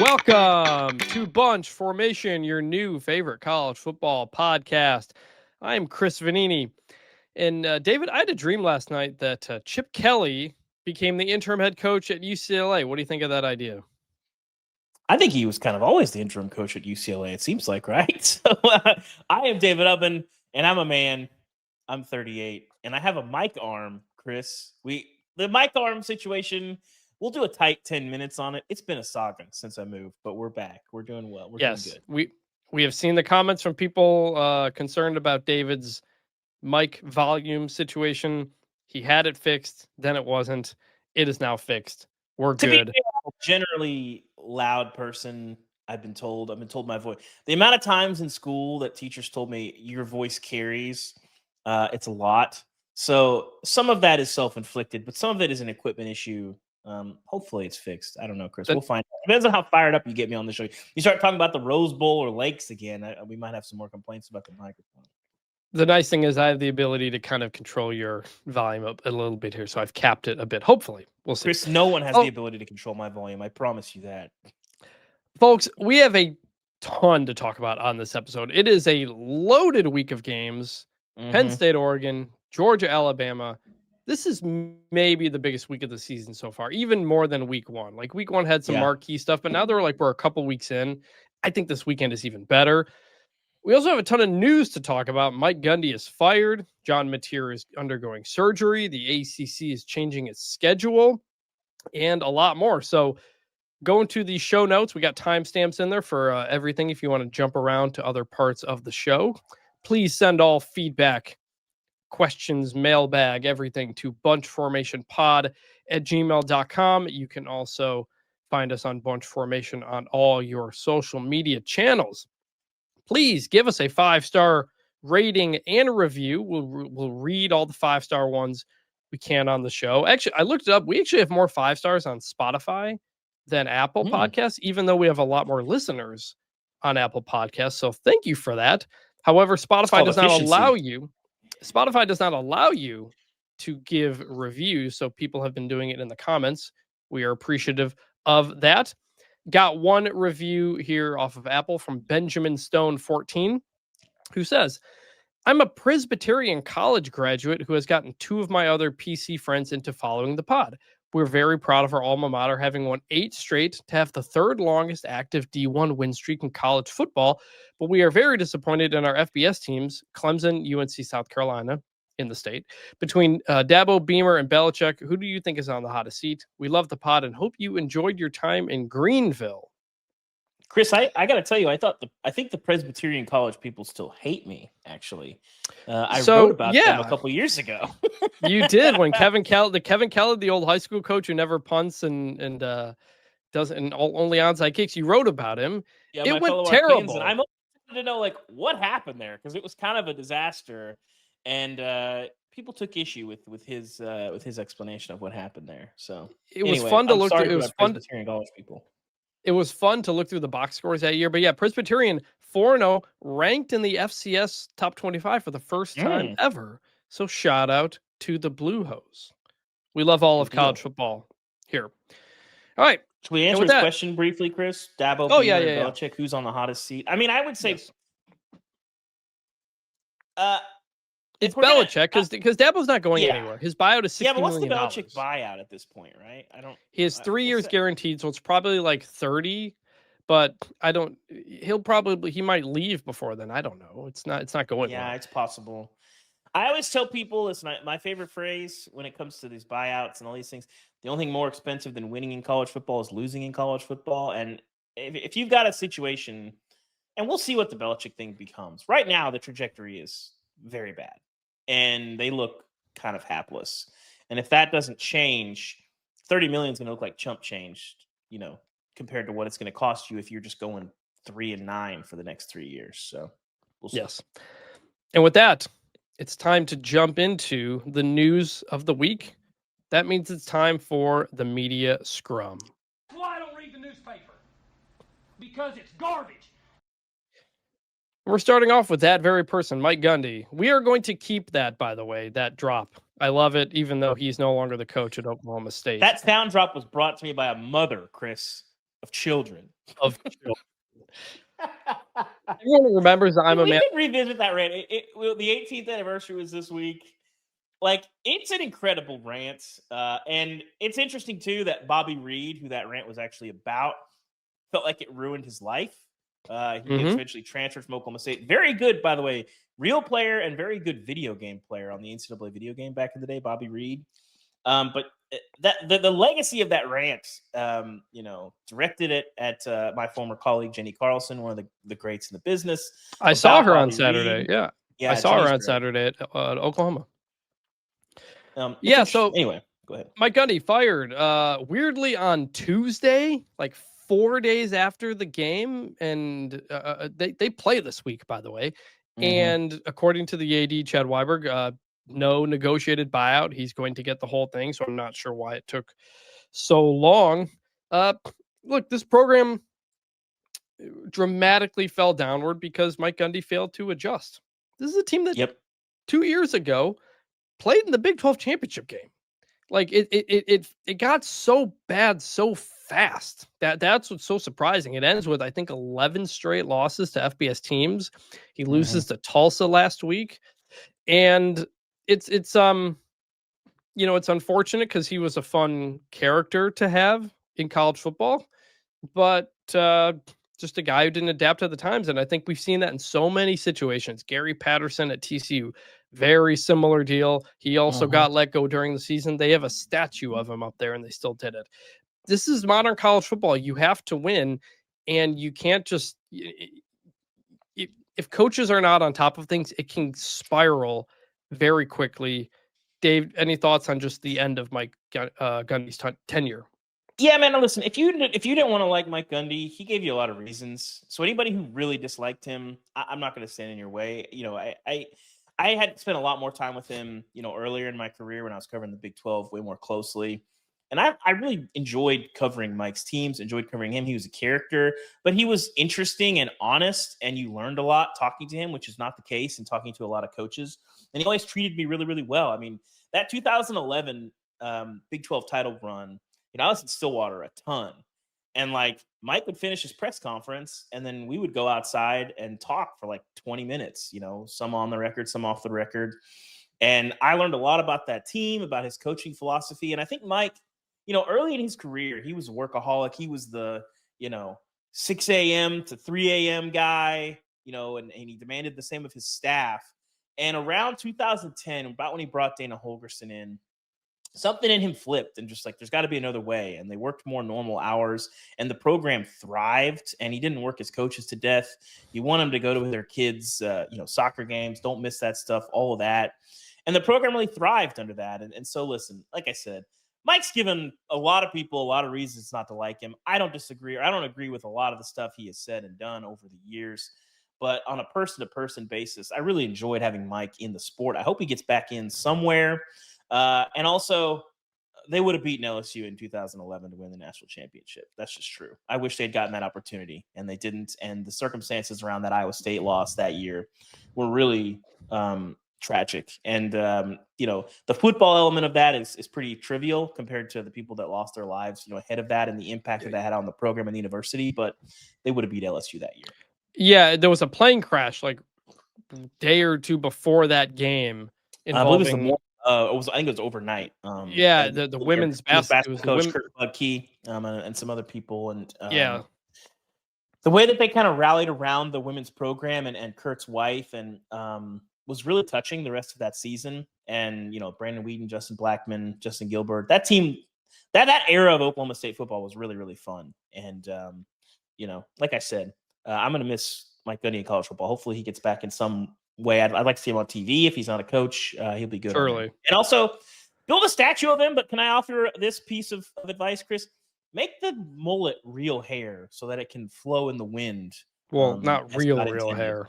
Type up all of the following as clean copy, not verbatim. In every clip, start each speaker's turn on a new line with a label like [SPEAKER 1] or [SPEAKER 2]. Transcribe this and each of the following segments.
[SPEAKER 1] Welcome to Bunch Formation, your new favorite college football podcast. I'm Chris Vanini. And David, I had a dream last night that Chip Kelly became the interim head coach at UCLA. What do you think of that idea?
[SPEAKER 2] I think he was kind of always the interim coach at UCLA, it seems like, right? So I am David Ubben, and I'm a man. I'm 38, and I have a mic arm, Chris. The mic arm situation, we'll do a tight 10 minutes on it. It's been a saga since I moved, but we're back. We're doing well. We're doing good.
[SPEAKER 1] We have seen the comments from people concerned about David's mic volume situation. He had it fixed, then it wasn't. It is now fixed. We're good.
[SPEAKER 2] To be fair, I'm a generally loud person. I've been told my voice. The amount of times in school that teachers told me your voice carries, it's a lot. So some of that is self-inflicted, but some of it is an equipment issue. Hopefully it's fixed. I don't know, Chris. We'll find out. Depends on how fired up you get me on the show. You start talking about the Rose Bowl or Lakes again, we might have some more complaints about the microphone.
[SPEAKER 1] The nice thing is I have the ability to kind of control your volume up a little bit here, so I've capped it a bit. Hopefully, we'll see.
[SPEAKER 2] Chris, no one has the ability to control my volume. I promise you that.
[SPEAKER 1] Folks, we have a ton to talk about on this episode. It is a loaded week of games. Penn State, Oregon, Georgia, Alabama. This is maybe the biggest week of the season so far, even more than week one. Like week one had some marquee stuff, but now we're a couple weeks in. I think this weekend is even better. We also have a ton of news to talk about. Mike Gundy is fired. John Mateer is undergoing surgery. The ACC is changing its schedule and a lot more. So go into the show notes. We got timestamps in there for everything. If you want to jump around to other parts of the show, please send all feedback, questions, mailbag, everything to bunchformationpod@gmail.com. You can also find us on Bunch Formation on all your social media channels. Please give us a 5-star rating and a review. We'll read all the 5-star ones we can on the show. Actually, I looked it up. We actually have more 5 stars on Spotify than Apple Podcasts, even though we have a lot more listeners on Apple Podcasts. So thank you for that. However, Spotify does not allow you to give reviews. So people have been doing it in the comments. We are appreciative of that. Got one review here off of Apple from Benjamin Stone 14, who says, I'm a Presbyterian college graduate who has gotten 2 of my other PC friends into following the pod. We're very proud of our alma mater having won 8 straight to have the 3rd longest active D1 win streak in college football, but we are very disappointed in our FBS teams, Clemson, UNC, South Carolina, in the state. Between Dabo, Beamer, and Belichick, who do you think is on the hottest seat? We love the pod and hope you enjoyed your time in Greenville.
[SPEAKER 2] Chris, I got to tell you, I think the Presbyterian college people still hate me, actually. I wrote about them a couple years ago.
[SPEAKER 1] You did when Kevin Kelly, the old high school coach who never punts and doesn't only onside kicks, you wrote about him.
[SPEAKER 2] Yeah,
[SPEAKER 1] it went terrible.
[SPEAKER 2] I'm interested to know what happened there, because it was kind of a disaster. And people took issue with his explanation of what happened there. So
[SPEAKER 1] it was fun to look through. It was fun.
[SPEAKER 2] Presbyterian college people.
[SPEAKER 1] It was fun to look through the box scores that year. But yeah, Presbyterian 4-0, ranked in the FCS top 25 for the first time ever. So shout out to the Blue Hose. We love all of college football here. All right.
[SPEAKER 2] Should we answer his question briefly, Chris? Dabo, Belichick, who's on the hottest seat? I mean, I would say
[SPEAKER 1] it's Belichick because Dabo's not going anywhere. His buyout is $60 million.
[SPEAKER 2] Yeah, but what's the Belichick buyout at this point, right?
[SPEAKER 1] He has 3 years guaranteed, so it's probably like 30. But he might leave before then. I don't know. It's not going.
[SPEAKER 2] Yeah,
[SPEAKER 1] well.
[SPEAKER 2] It's possible. I always tell people, it's my favorite phrase when it comes to these buyouts and all these things. The only thing more expensive than winning in college football is losing in college football. And if you've got a situation, and we'll see what the Belichick thing becomes. Right now, the trajectory is very bad. And they look kind of hapless. And if that doesn't change, $30 million is going to look like chump change, compared to what it's going to cost you if you're just going 3-9 for the next 3 years. So we'll see.
[SPEAKER 1] Yes. And with that, it's time to jump into the news of the week. That means it's time for the media scrum.
[SPEAKER 3] That's why I don't read the newspaper. Because it's garbage.
[SPEAKER 1] We're starting off with that very person, Mike Gundy. We are going to keep that, by the way, that drop. I love it, even though he's no longer the coach at Oklahoma State.
[SPEAKER 2] That sound drop was brought to me by a mother, Chris. of children.
[SPEAKER 1] Of children. Everyone remembers I'm a
[SPEAKER 2] we
[SPEAKER 1] man.
[SPEAKER 2] can revisit that rant. The 18th anniversary was this week. Like, it's an incredible rant. And it's interesting, too, that Bobby Reed, who that rant was actually about, felt like it ruined his life. He gets eventually transferred from Oklahoma State. Very good, by the way, real player and very good video game player on the NCAA video game back in the day, Bobby Reed. But the legacy of that rant, directed it at my former colleague, Jenny Carlson, one of the greats in the business.
[SPEAKER 1] I saw her on
[SPEAKER 2] Bobby
[SPEAKER 1] Saturday.
[SPEAKER 2] Reed.
[SPEAKER 1] Yeah, I saw
[SPEAKER 2] Jenny's
[SPEAKER 1] her on
[SPEAKER 2] great.
[SPEAKER 1] Saturday at Oklahoma.
[SPEAKER 2] So anyway, go ahead.
[SPEAKER 1] Mike Gundy fired weirdly on Tuesday, like 4 days after the game, and they play this week, by the way. And according to the AD, Chad Weiberg, no negotiated buyout. He's going to get the whole thing, so I'm not sure why it took so long. Look, this program dramatically fell downward because Mike Gundy failed to adjust. This is a team that 2 years ago played in the Big 12 championship game. Like it got so bad so fast. That's what's so surprising. It ends with, I think, 11 straight losses to FBS teams. He loses to Tulsa last week, and it's unfortunate because he was a fun character to have in college football, but just a guy who didn't adapt to the times. And I think we've seen that in so many situations. Gary Patterson at TCU, very similar deal. He also got let go during the season. They have a statue of him up there, and they still did it. This is modern college football. You have to win, and you can't just if coaches are not on top of things, it can spiral very quickly. Dave, any thoughts on just the end of Mike Gundy's tenure?
[SPEAKER 2] Yeah, man. Listen, if you didn't want to like Mike Gundy, he gave you a lot of reasons. So anybody who really disliked him, I'm not going to stand in your way. I had spent a lot more time with him, earlier in my career when I was covering the Big 12 way more closely. And I really enjoyed covering Mike's teams, enjoyed covering him. He was a character, but he was interesting and honest, and you learned a lot talking to him, which is not the case in talking to a lot of coaches. And he always treated me really, really well. I mean, that 2011 Big 12 title run, I was in Stillwater a ton. And Mike would finish his press conference, and then we would go outside and talk for like 20 minutes, some on the record, some off the record. And I learned a lot about that team, about his coaching philosophy. And I think Mike, early in his career, he was a workaholic. He was the, 6 a.m. to 3 a.m. guy, and he demanded the same of his staff. And around 2010, about when he brought Dana Holgerson in, something in him flipped and just there's got to be another way. And they worked more normal hours, and the program thrived, and he didn't work his coaches to death. You want them to go to their kids, soccer games, don't miss that stuff, all of that. And the program really thrived under that. And so listen, like I said, Mike's given a lot of people a lot of reasons not to like him. I don't disagree, or I don't agree with a lot of the stuff he has said and done over the years. But on a person-to-person basis, I really enjoyed having Mike in the sport. I hope he gets back in somewhere. And also, they would have beaten LSU in 2011 to win the national championship. That's just true. I wish they'd gotten that opportunity, and they didn't. And the circumstances around that Iowa State loss that year were really tragic. And, the football element of that is pretty trivial compared to the people that lost their lives, ahead of that and the impact that had on the program and the university. But they would have beat LSU that year.
[SPEAKER 1] Yeah, there was a plane crash like a day or two before that game involving.
[SPEAKER 2] I think it was overnight.
[SPEAKER 1] The women's basketball
[SPEAKER 2] coach Kurt Budke and some other people, and
[SPEAKER 1] the
[SPEAKER 2] way that they kind of rallied around the women's program and Kurt's wife, and was really touching the rest of that season. And Brandon Whedon, Justin Blackman, Justin Gilbert, that team, that era of Oklahoma State football was really, really fun. And like I said, I'm going to miss Mike Gundy in college football. Hopefully he gets back in some way. I'd like to see him on TV. If he's not a coach, he'll be good.
[SPEAKER 1] Surely.
[SPEAKER 2] And also build a statue of him. But can I offer this piece of advice, Chris? Make the mullet real hair so that it can flow in the wind.
[SPEAKER 1] Well, not real hair.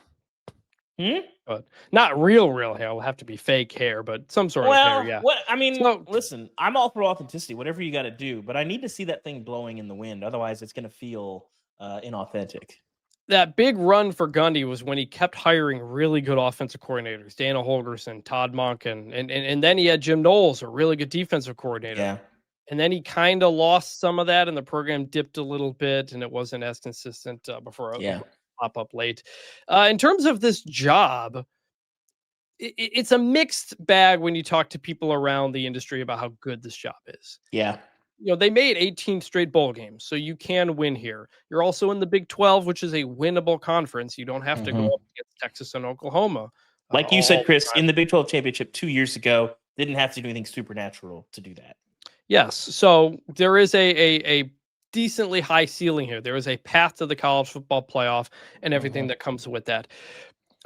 [SPEAKER 1] But not real hair. It'll have to be fake hair, but some sort of hair. Yeah.
[SPEAKER 2] Listen, I'm all for authenticity, whatever you got to do, but I need to see that thing blowing in the wind. Otherwise, it's going to feel inauthentic.
[SPEAKER 1] That big run for Gundy was when he kept hiring really good offensive coordinators, Dana Holgerson, Todd Monken, and then he had Jim Knowles, a really good defensive coordinator.
[SPEAKER 2] Yeah.
[SPEAKER 1] And then he kind of lost some of that, and the program dipped a little bit, and it wasn't as consistent before a pop up late. In terms of this job, it's a mixed bag when you talk to people around the industry about how good this job is.
[SPEAKER 2] Yeah.
[SPEAKER 1] They made 18 straight bowl games, so you can win here. You're also in the Big 12, which is a winnable conference. You don't have to go up against Texas and Oklahoma.
[SPEAKER 2] Like you said, Chris, in the Big 12 championship 2 years ago, didn't have to do anything supernatural to do that.
[SPEAKER 1] Yes. So there is a decently high ceiling here. There is a path to the college football playoff and everything that comes with that.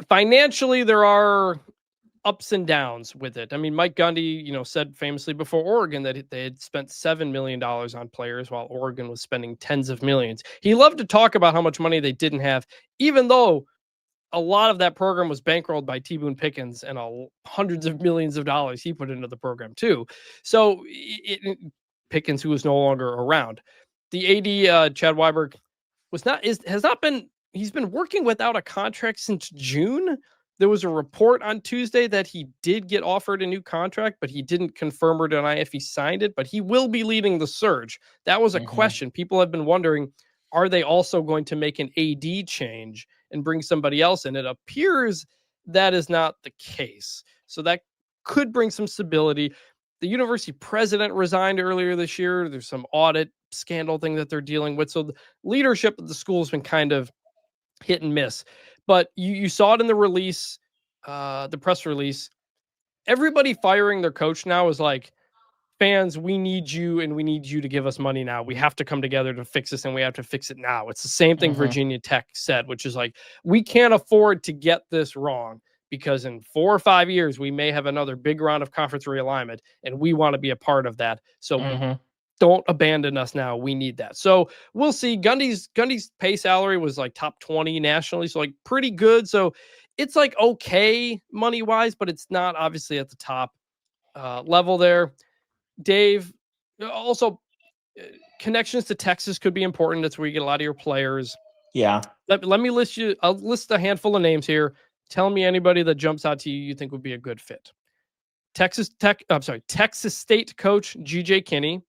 [SPEAKER 1] Financially, there are ups and downs with it. I mean, Mike Gundy, said famously before Oregon that they had spent $7 million on players while Oregon was spending tens of millions. He loved to talk about how much money they didn't have, even though a lot of that program was bankrolled by T. Boone Pickens and hundreds of millions of dollars he put into the program too. So Pickens, who is no longer around, the AD Chad Weiberg he's been working without a contract since June. There was a report on Tuesday that he did get offered a new contract, but he didn't confirm or deny if he signed it, but he will be leading the surge. That was a question. People have been wondering, are they also going to make an AD change and bring somebody else in? It appears that is not the case. So that could bring some stability. The university president resigned earlier this year. There's some audit scandal thing that they're dealing with. So the leadership of the school has been kind of hit and miss. But you saw it in the release, the press release. Everybody firing their coach now is like, fans, we need you, and we need you to give us money now. We have to come together to fix this, and we have to fix it now. It's the same thing Virginia Tech said, which is like, we can't afford to get this wrong, because in 4 or 5 years, we may have another big round of conference realignment, and we want to be a part of that. So don't abandon us now. We need that. So we'll see. Gundy's pay salary was like top 20 nationally, so like pretty good. So it's like okay money wise, but it's not obviously at the top level there. Dave, also connections to Texas could be important. That's where you get a lot of your players.
[SPEAKER 2] Yeah.
[SPEAKER 1] Let me list you. I'll list a handful of names here. Tell me anybody that jumps out to you think would be a good fit. Texas State coach GJ Kinney.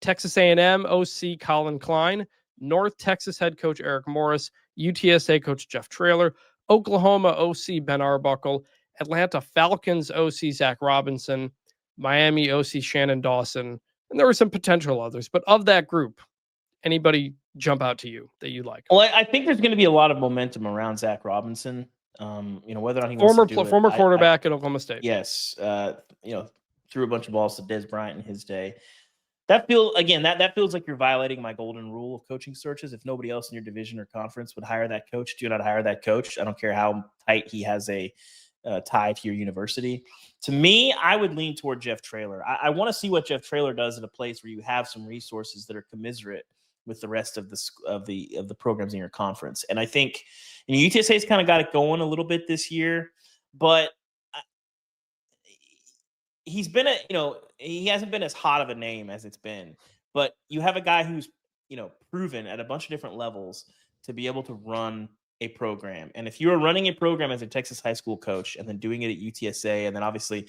[SPEAKER 1] Texas A&M OC Colin Klein, North Texas head coach Eric Morris, UTSA coach Jeff Traylor, Oklahoma OC Ben Arbuckle, Atlanta Falcons OC Zach Robinson, Miami OC Shannon Dawson, and there were some potential others. But of that group, anybody jump out to you that you like?
[SPEAKER 2] Well, I think there's going to be a lot of momentum around Zach Robinson. Whether or not he
[SPEAKER 1] former quarterback at Oklahoma State.
[SPEAKER 2] Yes, threw a bunch of balls to Des Bryant in his day. That feels like you're violating my golden rule of coaching searches. If nobody else in your division or conference would hire that coach, do not hire that coach. I don't care how tight he has a tie to your university. To me, I would lean toward Jeff Traylor. I want to see what Jeff Traylor does in a place where you have some resources that are commensurate with the rest of the programs in your conference. And I think UTSA's kind of got it going a little bit this year, but he's been he hasn't been as hot of a name as it's been, but you have a guy who's, proven at a bunch of different levels to be able to run a program. And if you are running a program as a Texas high school coach and then doing it at UTSA, and then obviously,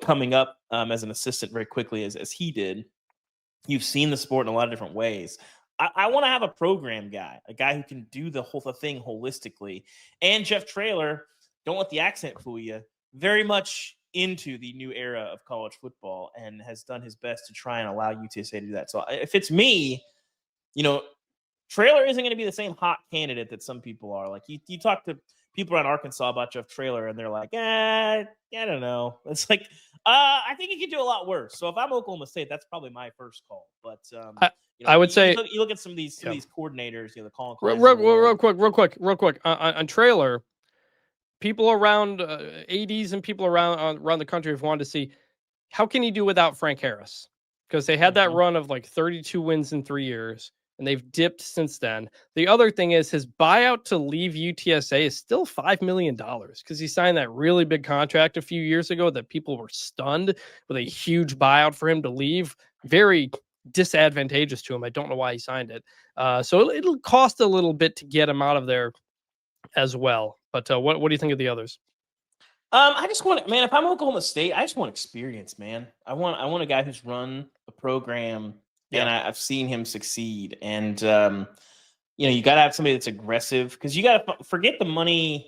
[SPEAKER 2] coming up as an assistant very quickly as he did, you've seen the sport in a lot of different ways. I want to have a program guy, a guy who can do the whole thing holistically. And Jeff Traylor, don't let the accent fool you, very much into the new era of college football and has done his best to try and allow UTSA to do that. So if it's me, Traylor isn't going to be the same hot candidate that some people are. Like you talk to people around Arkansas about Jeff Traylor and they're like, I don't know. It's like, I think he could do a lot worse. So if I'm Oklahoma State, that's probably my first call. But
[SPEAKER 1] I would say
[SPEAKER 2] you look at some of these coordinators, the Colin
[SPEAKER 1] real quick on Traylor. People around ADs and people around the country have wanted to see how can he do without Frank Harris, because they had that run of like 32 wins in 3 years and they've dipped since then. The other thing is his buyout to leave UTSA is still $5 million because he signed that really big contract a few years ago that people were stunned with a huge buyout for him to leave. Very disadvantageous to him. I don't know why he signed it. So it'll cost a little bit to get him out of there as well. But what do you think of the others?
[SPEAKER 2] I just want, man, if I'm Oklahoma State, I just want experience, man. I want a guy who's run a program,
[SPEAKER 1] Yeah.
[SPEAKER 2] and I've seen him succeed. And you got to have somebody that's aggressive, because you got to forget the money.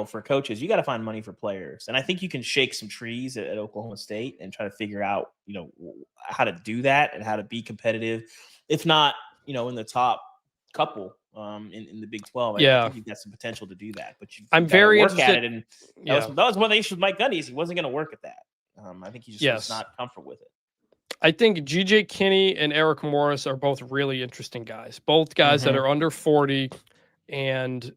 [SPEAKER 2] For coaches, you got to find money for players. And I think you can shake some trees at Oklahoma State and try to figure out, how to do that and how to be competitive. If not, in the top couple in the Big 12, I think you've got some potential to do that. But
[SPEAKER 1] I'm
[SPEAKER 2] gotta
[SPEAKER 1] very
[SPEAKER 2] work
[SPEAKER 1] interested.
[SPEAKER 2] at it, and that was one of the issues with Mike Gundy, is he wasn't going to work at that. I think he just was not comfortable with it. I
[SPEAKER 1] think G.J. Kinney and Eric Morris are both really interesting guys. Both guys that are under 40, and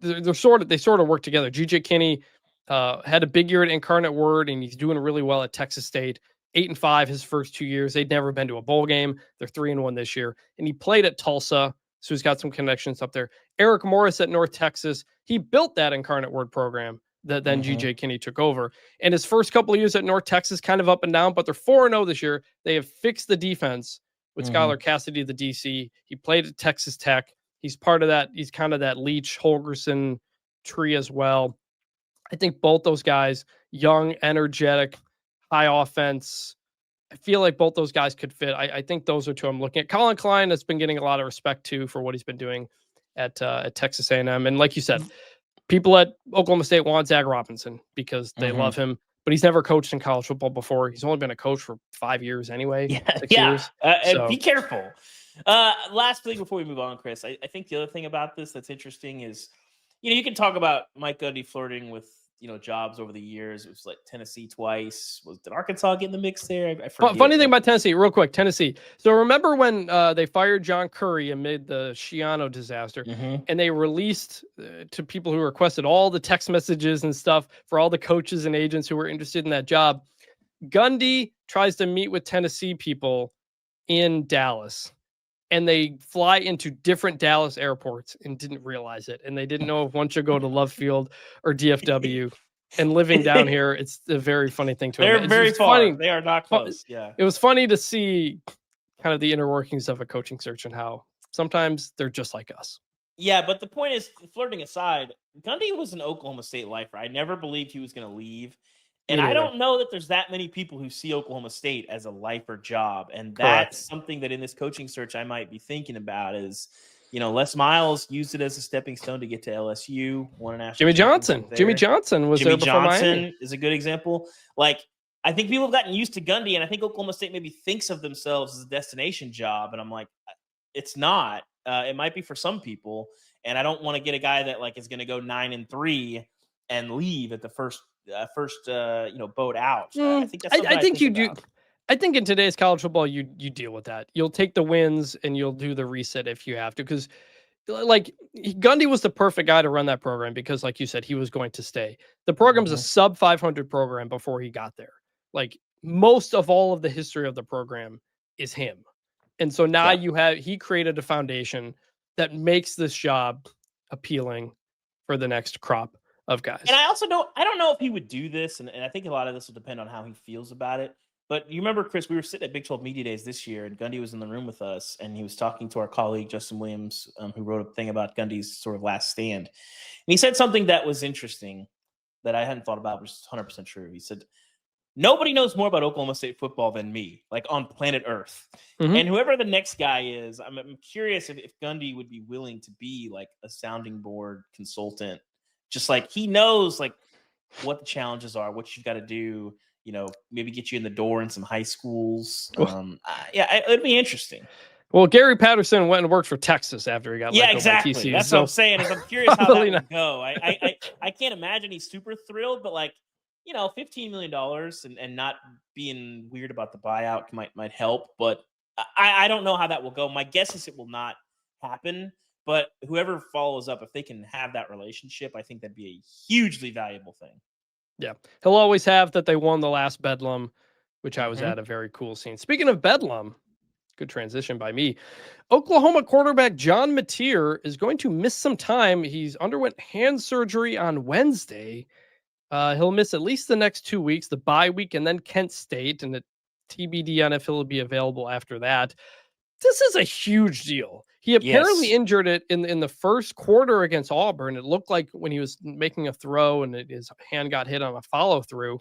[SPEAKER 1] they sort of work together. G.J. Kinney had a big year at Incarnate Word, and he's doing really well at Texas State. 8-5 his first 2 years. They'd never been to a bowl game. They're 3-1 this year, and he played at Tulsa, so he's got some connections up there. Eric Morris at North Texas, he built that Incarnate Word program that then G.J. Kinney took over. And his first couple of years at North Texas, kind of up and down, but they're 4-0 this year. They have fixed the defense with Skylar Cassidy, the DC. He played at Texas Tech. He's part of that. He's kind of that Leach Holgerson tree as well. I think both those guys, young, energetic, high offense. I feel like both those guys could fit. I think those are two I'm looking at. Colin Klein has been getting a lot of respect too for what he's been doing at Texas A&M. And like you said, people at Oklahoma State want Zach Robinson because they love him, but he's never coached in college football before. He's only been a coach for 5 years anyway. 6 years.
[SPEAKER 2] And be careful. Last thing before we move on, Chris, I think the other thing about this that's interesting is, you can talk about Mike Gundy flirting with, jobs over the years. It was like Tennessee twice. Did Arkansas get in the mix there? I forget.
[SPEAKER 1] Funny thing about Tennessee, real quick, Tennessee. So remember when they fired John Curry amid the Schiano disaster, and they released to people who requested all the text messages and stuff for all the coaches and agents who were interested in that job. Gundy tries to meet with Tennessee people in Dallas, and they fly into different Dallas airports and didn't realize it. And they didn't know if one should go to Love Field or DFW. And living down here, it's a very funny thing to
[SPEAKER 2] They're
[SPEAKER 1] imagine.
[SPEAKER 2] very far.
[SPEAKER 1] Funny.
[SPEAKER 2] They are not close. Yeah.
[SPEAKER 1] It was funny to see kind of the inner workings of a coaching search and how sometimes they're just like us.
[SPEAKER 2] Yeah, but the point is, flirting aside, Gundy was an Oklahoma State lifer. I never believed he was going to leave. And I don't know that there's that many people who see Oklahoma State as a lifer job. And that's something that in this coaching search I might be thinking about is, Les Miles used it as a stepping stone to get to LSU. Won a national
[SPEAKER 1] Jimmy Johnson. Jimmy Johnson was there before Miami.
[SPEAKER 2] Jimmy Johnson is a good example. Like, I think people have gotten used to Gundy, and I think Oklahoma State maybe thinks of themselves as a destination job. And I'm like, it's not. It might be for some people. And I don't want to get a guy that is going to go 9-3 and leave at the first boat out. I think that's
[SPEAKER 1] I think you do. I think in today's college football, you deal with that. You'll take the wins and you'll do the reset if you have to. Because Gundy was the perfect guy to run that program because, like you said, he was going to stay. The program's a sub 500 program before he got there. Most of all of the history of the program is him. And so now he created a foundation that makes this job appealing for the next crop of guys.
[SPEAKER 2] And I don't know if he would do this, and I think a lot of this will depend on how he feels about it. But you remember, Chris, we were sitting at Big 12 Media Days this year, and Gundy was in the room with us, and he was talking to our colleague, Justin Williams, who wrote a thing about Gundy's sort of last stand. And he said something that was interesting that I hadn't thought about, which is 100% true. He said, nobody knows more about Oklahoma State football than me, on planet Earth. And whoever the next guy is, I'm curious if Gundy would be willing to be a sounding board consultant. Just he knows what the challenges are, what you've got to do, maybe get you in the door in some high schools. It'd be interesting.
[SPEAKER 1] Well, Gary Patterson went and worked for Texas after he got let go
[SPEAKER 2] exactly.
[SPEAKER 1] by TCU.
[SPEAKER 2] That's what I'm saying. I'm curious how that would go. I can't imagine he's super thrilled, but $15 million and not being weird about the buyout might help. But I don't know how that will go. My guess is it will not happen. But whoever follows up, if they can have that relationship, I think that'd be a hugely valuable thing.
[SPEAKER 1] Yeah. He'll always have that they won the last Bedlam, which I was at a very cool scene. Speaking of Bedlam, good transition by me. Oklahoma quarterback John Mateer is going to miss some time. He's underwent hand surgery on Wednesday. He'll miss at least the next 2 weeks, the bye week, and then Kent State, and the TBD on if he'll be available after that. This is a huge deal. He apparently injured it in the first quarter against Auburn. It looked like when he was making a throw and his hand got hit on a follow through.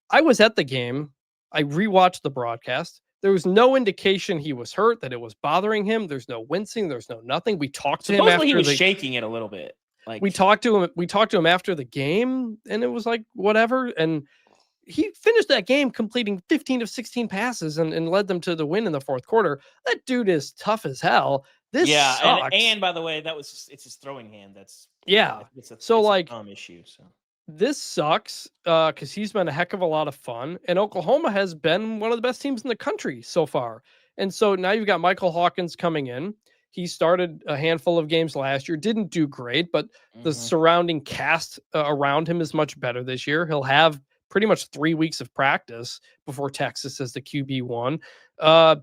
[SPEAKER 1] I was at the game. I rewatched the broadcast. There was no indication he was hurt, that it was bothering him. There's no wincing. There's no nothing. We talked to him
[SPEAKER 2] Supposedly
[SPEAKER 1] after
[SPEAKER 2] he was shaking it a little bit. Like
[SPEAKER 1] we talked to him after the game, and it was like whatever. And he finished that game completing 15 of 16 passes and led them to the win in the fourth quarter. That dude is tough as hell. This sucks.
[SPEAKER 2] And by the way, it's his throwing hand. That's it's a dumb issue. So
[SPEAKER 1] this sucks because he's been a heck of a lot of fun, and Oklahoma has been one of the best teams in the country so far. And so now you've got Michael Hawkins coming in. He started a handful of games last year, didn't do great, but the surrounding cast around him is much better this year. He'll have pretty much 3 weeks of practice before Texas as the QB1.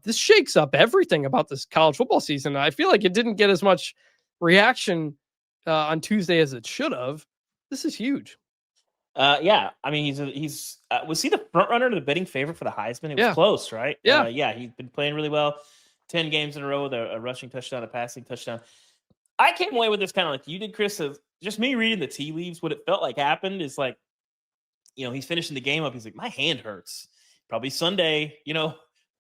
[SPEAKER 1] This shakes up everything about this college football season. I feel like it didn't get as much reaction on Tuesday as it should have. This is huge.
[SPEAKER 2] I mean, he's was he the front runner to the betting favorite for the Heisman? It was close, right?
[SPEAKER 1] Yeah.
[SPEAKER 2] He's been playing really well. 10 games in a row with a rushing touchdown, a passing touchdown. I came away with this kind of like you did, Chris. Just me reading the tea leaves. What it felt like happened is like, he's finishing the game up. He's like, my hand hurts. Probably Sunday,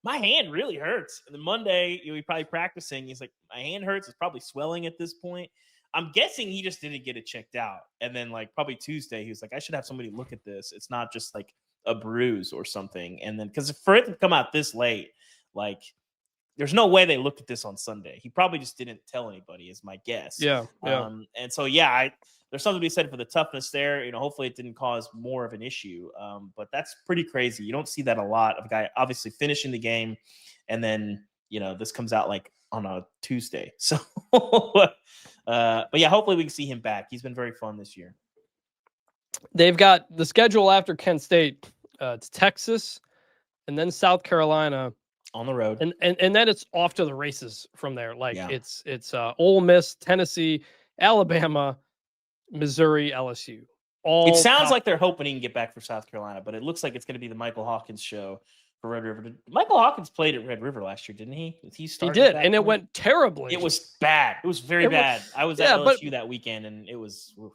[SPEAKER 2] my hand really hurts. And then Monday, he's probably practicing. He's like, my hand hurts. It's probably swelling at this point. I'm guessing he just didn't get it checked out. And then like probably Tuesday, he was like, I should have somebody look at this. It's not just like a bruise or something. And then because for it to come out this late, like there's no way they looked at this on Sunday. He probably just didn't tell anybody is my guess.
[SPEAKER 1] Yeah.
[SPEAKER 2] And so, there's something to be said for the toughness there. Hopefully it didn't cause more of an issue. But that's pretty crazy. You don't see that a lot of a guy obviously finishing the game. And then, this comes out like on a Tuesday. So, but yeah, hopefully we can see him back. He's been very fun this year.
[SPEAKER 1] They've got the schedule after Kent State. It's Texas and then South Carolina.
[SPEAKER 2] On the road.
[SPEAKER 1] And then it's off to the races from there. Like it's Ole Miss, Tennessee, Alabama, Missouri, LSU.
[SPEAKER 2] It sounds like they're hoping he can get back for South Carolina, but it looks like it's going to be the Michael Hawkins show for Red River. Michael Hawkins played at Red River last year, didn't he? He
[SPEAKER 1] did, and it went terribly.
[SPEAKER 2] It was bad. It was very bad. I was at LSU that weekend, and it was. Oof.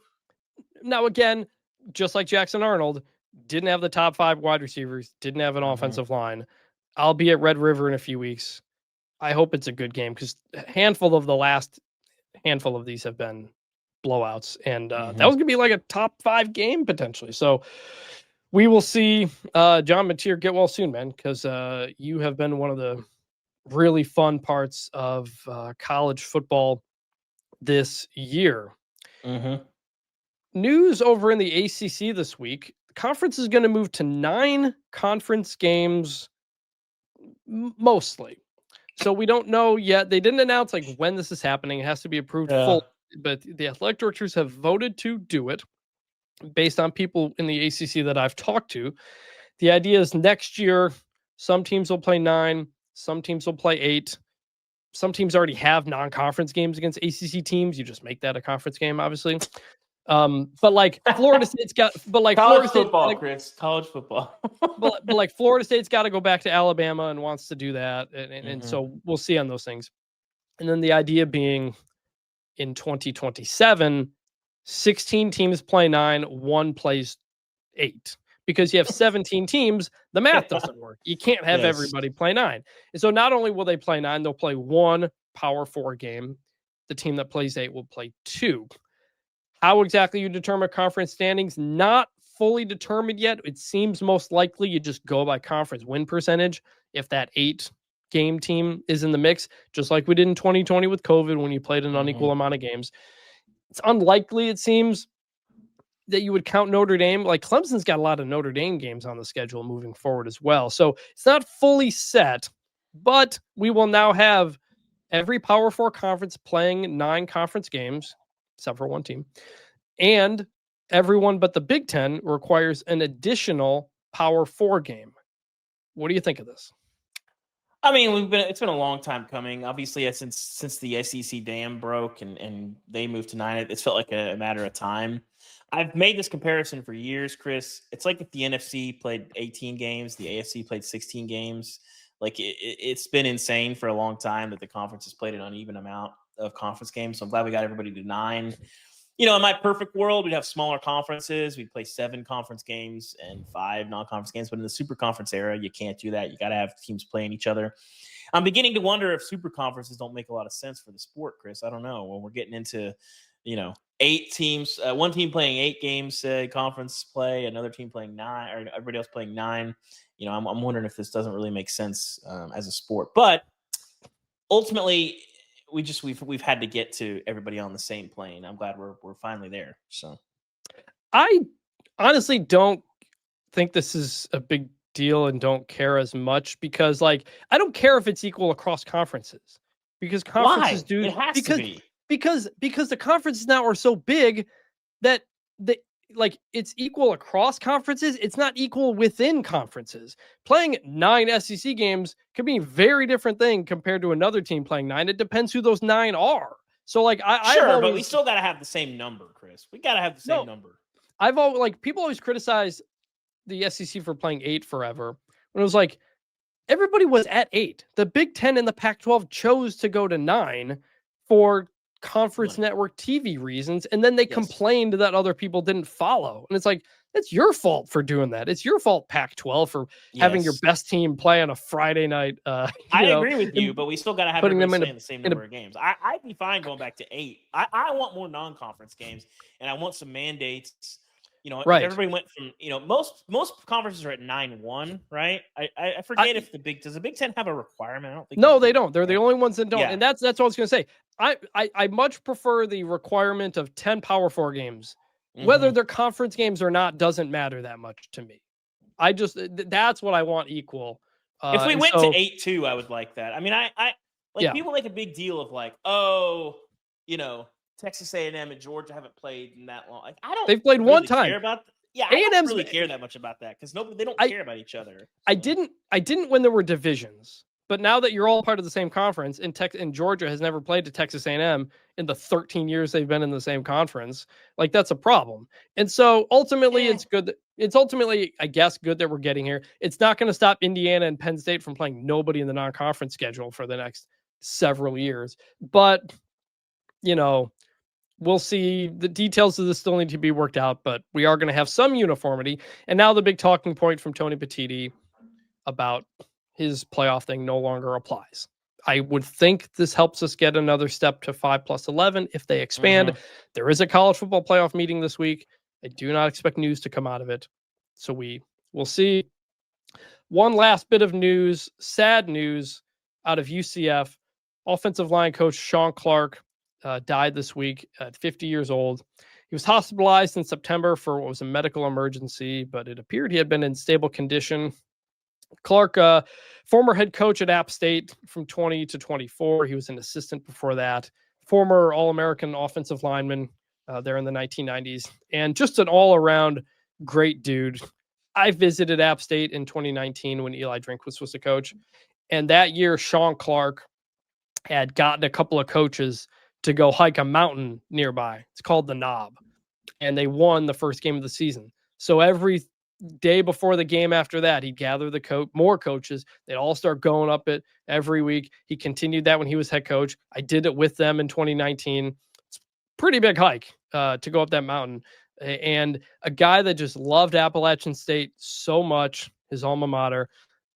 [SPEAKER 1] Now, again, just like Jackson Arnold, didn't have the top 5 wide receivers, didn't have an offensive line. I'll be at Red River in a few weeks. I hope it's a good game because a handful of these have been blowouts, and that was gonna be like a top 5 game potentially. So we will see. John Mateer, get well soon, man, because you have been one of the really fun parts of college football this year. News over in the ACC this week: the conference is going to move to 9 conference games. Mostly. So we don't know yet. They didn't announce like when this is happening. It has to be approved full, but the athletic directors have voted to do it based on people in the ACC that I've talked to. The idea is next year, some teams will play 9, some teams will play 8. Some teams already have non-conference games against ACC teams. You just make that a conference game, obviously. But like Florida State's got, but like
[SPEAKER 2] college
[SPEAKER 1] Florida
[SPEAKER 2] football,
[SPEAKER 1] State,
[SPEAKER 2] Chris, college football.
[SPEAKER 1] but like Florida State's got to go back to Alabama and wants to do that, and so we'll see on those things. And then the idea being, in 2027, 16 teams play 9, 1 plays 8, because you have 17 teams. The math doesn't work. You can't have everybody play 9, and so not only will they play 9, they'll play 1 Power 4 game. The team that plays 8 will play 2. How exactly you determine conference standings, not fully determined yet. It seems most likely you just go by conference win percentage if that 8-game team is in the mix, just like we did in 2020 with COVID when you played an unequal amount of games. It's unlikely, it seems, that you would count Notre Dame. Like Clemson's got a lot of Notre Dame games on the schedule moving forward as well. So it's not fully set, but we will now have every Power 4 conference playing 9 conference games, except for one team. And everyone but the Big Ten requires an additional Power 4 game. What do you think of this?
[SPEAKER 2] I mean, it's been a long time coming. Obviously, since the SEC dam broke and they moved to 9, it's felt like a matter of time. I've made this comparison for years, Chris. It's like if the NFC played 18 games, the AFC played 16 games. Like it's been insane for a long time that the conference has played an uneven amount of conference games. So I'm glad we got everybody to 9. You know, in my perfect world, we'd have smaller conferences. We'd play 7 conference games and 5 non-conference games. But in the super conference era, you can't do that. You got to have teams playing each other. I'm beginning to wonder if super conferences don't make a lot of sense for the sport, Chris. I don't know. When we're getting into, 8 teams, one team playing 8 games conference play, another team playing 9, or everybody else playing 9. I'm wondering if this doesn't really make sense as a sport. But ultimately, we've had to get to everybody on the same plane. I'm glad we're finally there. So
[SPEAKER 1] I honestly don't think this is a big deal and don't care as much because I don't care if it's equal across conferences because conferences
[SPEAKER 2] why? It has to be.
[SPEAKER 1] because the conferences now are so big that it's equal across conferences. It's not equal within conferences. Playing 9 SEC games can be a very different thing compared to another team playing 9. It depends who those 9 are. So
[SPEAKER 2] but we still got to have the same number, Chris. We got to have the same number.
[SPEAKER 1] I've always people always criticize the SEC for playing 8 forever. When it was like everybody was at 8. The Big Ten and the Pac-12 chose to go to 9 for conference network TV reasons, and then they complained that other people didn't follow. And it's like, it's your fault for doing that. It's your fault, Pac-12, for having your best team play on a Friday night.
[SPEAKER 2] I agree with you, but we still got to have them in the same number of games. I'd be fine going back to 8. I want more non-conference games, and I want some mandates. If everybody went from, most conferences are at 9-1, right? I forget if does the Big Ten have a requirement? I don't think.
[SPEAKER 1] No, they don't. They're the only ones that don't. Yeah. And that's what I was going to say. I much prefer the requirement of 10 Power 4 games. Whether they're conference games or not doesn't matter that much to me. That's what I want equal.
[SPEAKER 2] If we went to 8-2, I would like that. I mean, people make a big deal of Texas A&M and Georgia haven't played in that long. I don't.
[SPEAKER 1] They've played
[SPEAKER 2] really
[SPEAKER 1] one time.
[SPEAKER 2] Care about I don't really care that much about that because they don't care about each other. So.
[SPEAKER 1] I didn't when there were divisions, but now that you're all part of the same conference, and Georgia has never played to Texas A&M in the 13 years they've been in the same conference, that's a problem. And so ultimately, it's good. It's ultimately, I guess, good that we're getting here. It's not going to stop Indiana and Penn State from playing nobody in the non-conference schedule for the next several years, but we'll see. The details of this still need to be worked out, but we are going to have some uniformity. And now the big talking point from Tony Petitti about his playoff thing no longer applies. I would think this helps us get another step to 5+11 if they expand. There is a college football playoff meeting this week. I do not expect news to come out of it. So we'll see. One last bit of news, sad news out of UCF. Offensive line coach Shawn Clark died this week at 50 years old. He was hospitalized in September for what was a medical emergency, but it appeared he had been in stable condition. Clark, former head coach at App State from 20 to 24. He was an assistant before that. Former All-American offensive lineman there in the 1990s. And just an all-around great dude. I visited App State in 2019 when Eli Drinkwitz was the coach. And that year, Shawn Clark had gotten a couple of coaches to go hike a mountain nearby. It's called the Knob. And they won the first game of the season. So every day before the game after that, he'd gather more coaches. They'd all start going up it every week. He continued that when he was head coach. I did it with them in 2019. It's a pretty big hike to go up that mountain. And a guy that just loved Appalachian State so much, his alma mater.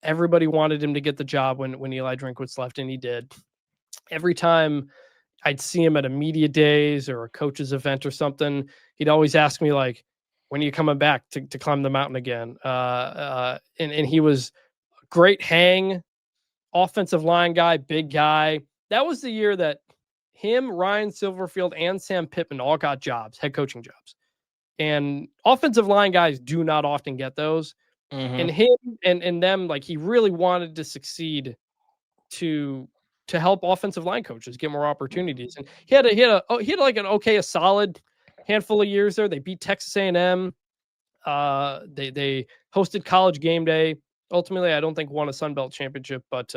[SPEAKER 1] Everybody wanted him to get the job when Eli Drinkwitz left, and he did. Every time I'd see him at a media days or a coach's event or something, he'd always ask me, when are you coming back to climb the mountain again? And he was a great hang, offensive line guy, big guy. That was the year that him, Ryan Silverfield, and Sam Pittman all got jobs, head coaching jobs. And offensive line guys do not often get those. And him and them, he really wanted to succeed to help offensive line coaches get more opportunities. And he had a solid handful of years there. They beat Texas A&M. They hosted College Game Day. Ultimately, I don't think won a Sun Belt championship, but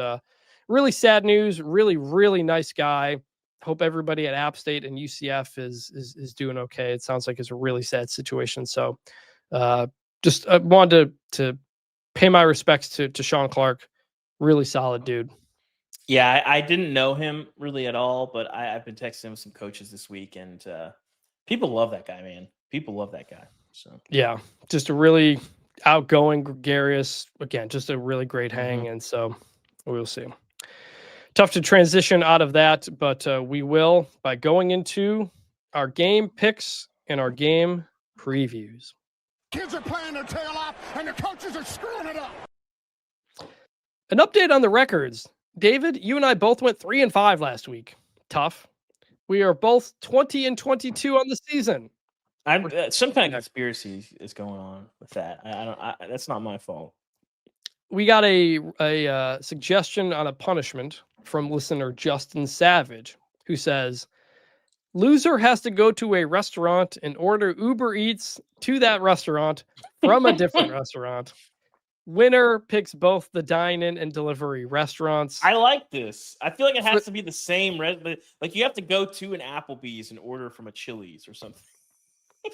[SPEAKER 1] really sad news. Really, really nice guy. Hope everybody at App State and UCF is doing okay. It sounds like it's a really sad situation. So just wanted to pay my respects to Shawn Clark. Really solid dude.
[SPEAKER 2] Yeah, I didn't know him really at all, but I've been texting with some coaches this week, and People love that guy, man. People love that guy. So
[SPEAKER 1] Yeah, just a really outgoing, gregarious, again, just a really great hang. And so we'll see. Tough to transition out of that, but we will by going into our game picks and our game previews.
[SPEAKER 4] Kids are playing their tail off, and the coaches are screwing it up.
[SPEAKER 1] An update on the records. David, you and I both went 3-5 last week. Tough. We are both 20-22 on the season.
[SPEAKER 2] I'm some kind of conspiracy is going on with that. That's not my fault.
[SPEAKER 1] We got a suggestion on a punishment from listener Justin Savage, who says, loser has to go to a restaurant and order Uber Eats to that restaurant from a different restaurant. Winner picks both the dine-in and delivery restaurants.
[SPEAKER 2] I like this. I feel like it has to be the same. Like you have to go to an Applebee's and order from a Chili's or something.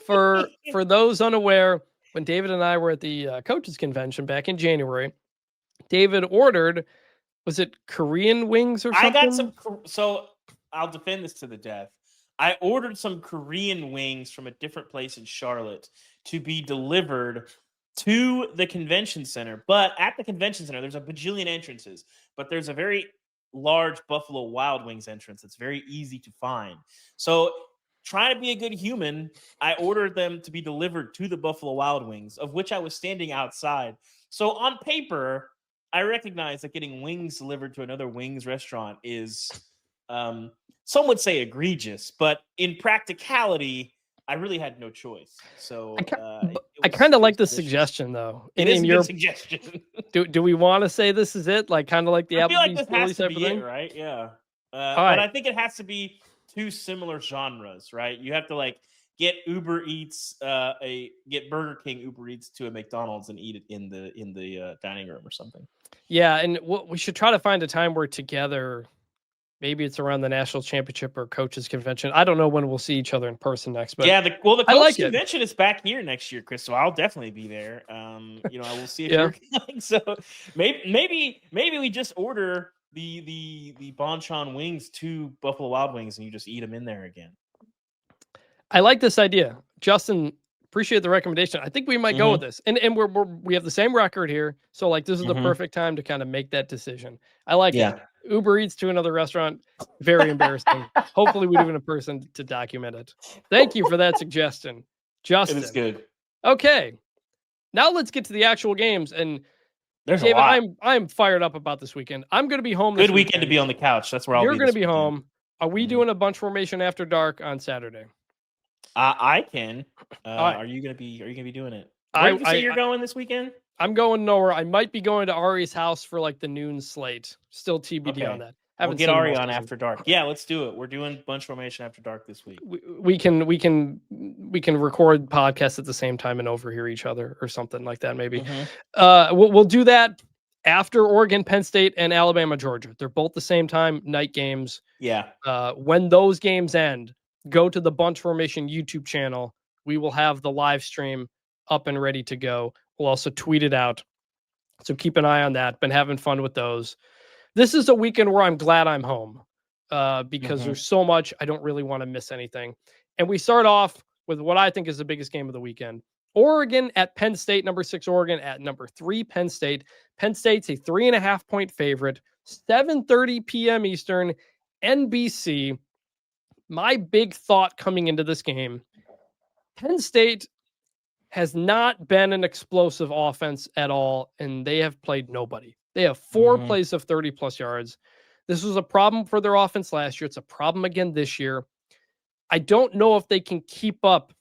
[SPEAKER 1] For those unaware, when David and I were at the coaches convention back in January, David ordered, was it Korean wings or something?
[SPEAKER 2] I got some. So I'll defend this to the death. I ordered some Korean wings from a different place in Charlotte to be delivered to the convention center. But at the convention center, there's a bajillion entrances, but there's a very large Buffalo Wild Wings entrance. It's very easy to find. So trying to be a good human, I ordered them to be delivered to the Buffalo Wild Wings, of which I was standing outside. So on paper, I recognize that getting wings delivered to another wings restaurant is, some would say egregious, but in practicality, I really had no choice. So
[SPEAKER 1] I kind of like the suggestion, though.
[SPEAKER 2] It is a good suggestion.
[SPEAKER 1] Do we want to say this is it? Like kind of like the
[SPEAKER 2] I feel like
[SPEAKER 1] Applebee's
[SPEAKER 2] this has to be
[SPEAKER 1] thing?
[SPEAKER 2] it, right? Yeah.
[SPEAKER 1] Right.
[SPEAKER 2] But I think it has to be two similar genres, right? You have to like get Uber Eats, get Burger King Uber Eats to a McDonald's and eat it in the dining room or something.
[SPEAKER 1] Yeah, and we should try to find a time where together, maybe it's around the national championship or coaches convention. I don't know when we'll see each other in person next, but
[SPEAKER 2] yeah, the coaches
[SPEAKER 1] like
[SPEAKER 2] convention is back here next year, Chris. So I'll definitely be there. I will see if you're coming. So maybe we just order the Bonchon wings to Buffalo Wild Wings and you just eat them in there again.
[SPEAKER 1] I like this idea, Justin. Appreciate the recommendation. I think we might go with this, and we have the same record here, so like this is the perfect time to kind of make that decision. I like it. Uber Eats to another restaurant, very embarrassing. Hopefully, we do it in person to document it. Thank you for that suggestion, Justin.
[SPEAKER 2] It is good.
[SPEAKER 1] Okay, now let's get to the actual games. And
[SPEAKER 2] there's
[SPEAKER 1] David,
[SPEAKER 2] a lot.
[SPEAKER 1] I'm fired up about this weekend. I'm going to be home.
[SPEAKER 2] Good weekend to be on the couch. That's where
[SPEAKER 1] You're going to be home. Are we doing a bunch formation after dark on Saturday?
[SPEAKER 2] I can. Are you gonna be doing it? Where did you say you're going this weekend? I'm
[SPEAKER 1] going nowhere. I might be going to Ari's house for like the noon slate. Still TBD on that.
[SPEAKER 2] We'll get Ari on after dark. Yeah, let's do it. We're doing bunch formation after dark this week.
[SPEAKER 1] We can record podcasts at the same time and overhear each other or something like that. Maybe. We'll do that after Oregon, Penn State, and Alabama, Georgia. They're both the same time, night games.
[SPEAKER 2] Yeah.
[SPEAKER 1] When those games end, go to the Bunch Formation YouTube channel. We will have the live stream up and ready to go. We'll also tweet it out. So keep an eye on that. Been having fun with those. This is a weekend where I'm glad I'm home because there's so much. I don't really want to miss anything. And we start off with what I think is the biggest game of the weekend. Oregon at Penn State, number 6 Oregon at number 3 Penn State. Penn State's a 3.5-point favorite. 7:30 p.m. Eastern, NBC. My big thought coming into this game, Penn State has not been an explosive offense at all, and they have played nobody. They have 4 plays of 30-plus yards. This was a problem for their offense last year. It's a problem again this year. I don't know if they can keep up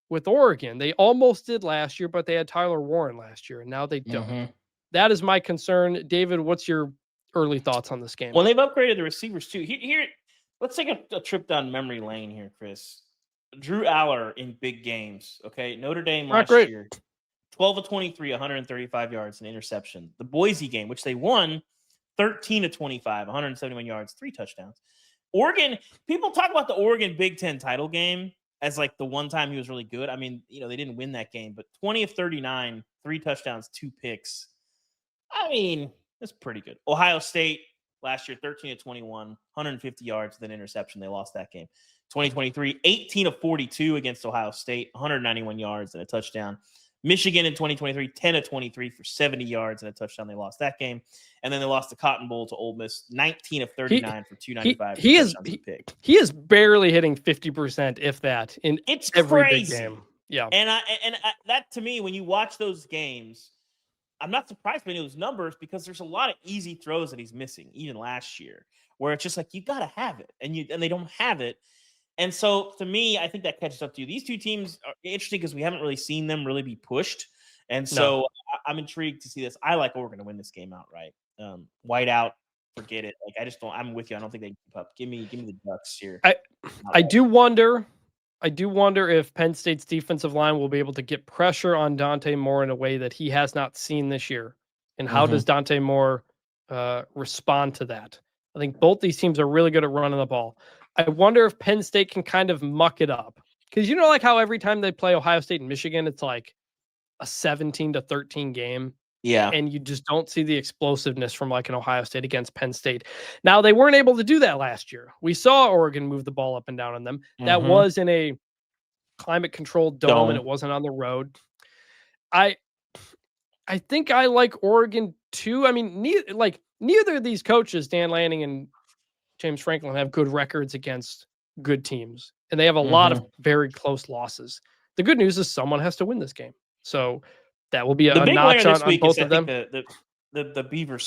[SPEAKER 1] with Oregon. They almost did last year, but they had Tyler Warren last year, and now they don't. That is my concern. David, what's your early thoughts on this game?
[SPEAKER 2] Well, they've upgraded the receivers, too. Here, let's take a trip down memory lane here, Chris. Drew Aller in big games, okay? Notre Dame last year, 12 of 23, 135 yards, and interception. The Boise game, which they won, 13 of 25, 171 yards, 3 touchdowns. Oregon, people talk about the Oregon Big Ten title game as like the one time he was really good. I mean, they didn't win that game, but 20 of 39, 3 touchdowns, 2 picks. I mean, that's pretty good. Ohio State, last year, 13-21, 150 yards, then interception. They lost that game. 2023, 18-42 against Ohio State, 191 yards and a touchdown. Michigan in 2023, 10-23 for 70 yards and a touchdown. They lost that game. And then they lost the Cotton Bowl to Ole Miss, 19-39 for 295.
[SPEAKER 1] He is barely hitting 50%, if that, in every
[SPEAKER 2] crazy.
[SPEAKER 1] big game. Yeah.
[SPEAKER 2] And that, to me, when you watch those games, I'm not surprised by any of those numbers because there's a lot of easy throws that he's missing, even last year, where it's just like, you got to have it. And they don't have it. And so, to me, I think that catches up to you. These two teams are interesting because we haven't really seen them really be pushed. And so, I'm intrigued to see this. I like Oregon to win this game outright. White out, forget it. Like, I just don't. I'm with you. I don't think they can keep up. Give me the Ducks here.
[SPEAKER 1] I do wonder if Penn State's defensive line will be able to get pressure on Dante Moore in a way that he has not seen this year. And how does Dante Moore respond to that? I think both these teams are really good at running the ball. I wonder if Penn State can kind of muck it up. Because you know, like how every time they play Ohio State and Michigan, it's like a 17-13 game.
[SPEAKER 2] Yeah.
[SPEAKER 1] And you just don't see the explosiveness from like an Ohio State against Penn State. Now, they weren't able to do that last year. We saw Oregon move the ball up and down on them. That was in a climate-controlled dome, and it wasn't on the road. I think I like Oregon too. I mean, neither of these coaches, Dan Lanning and James Franklin, have good records against good teams, and they have a lot of very close losses. The good news is someone has to win this game, so that will be a notch on both of them.
[SPEAKER 2] The Beaver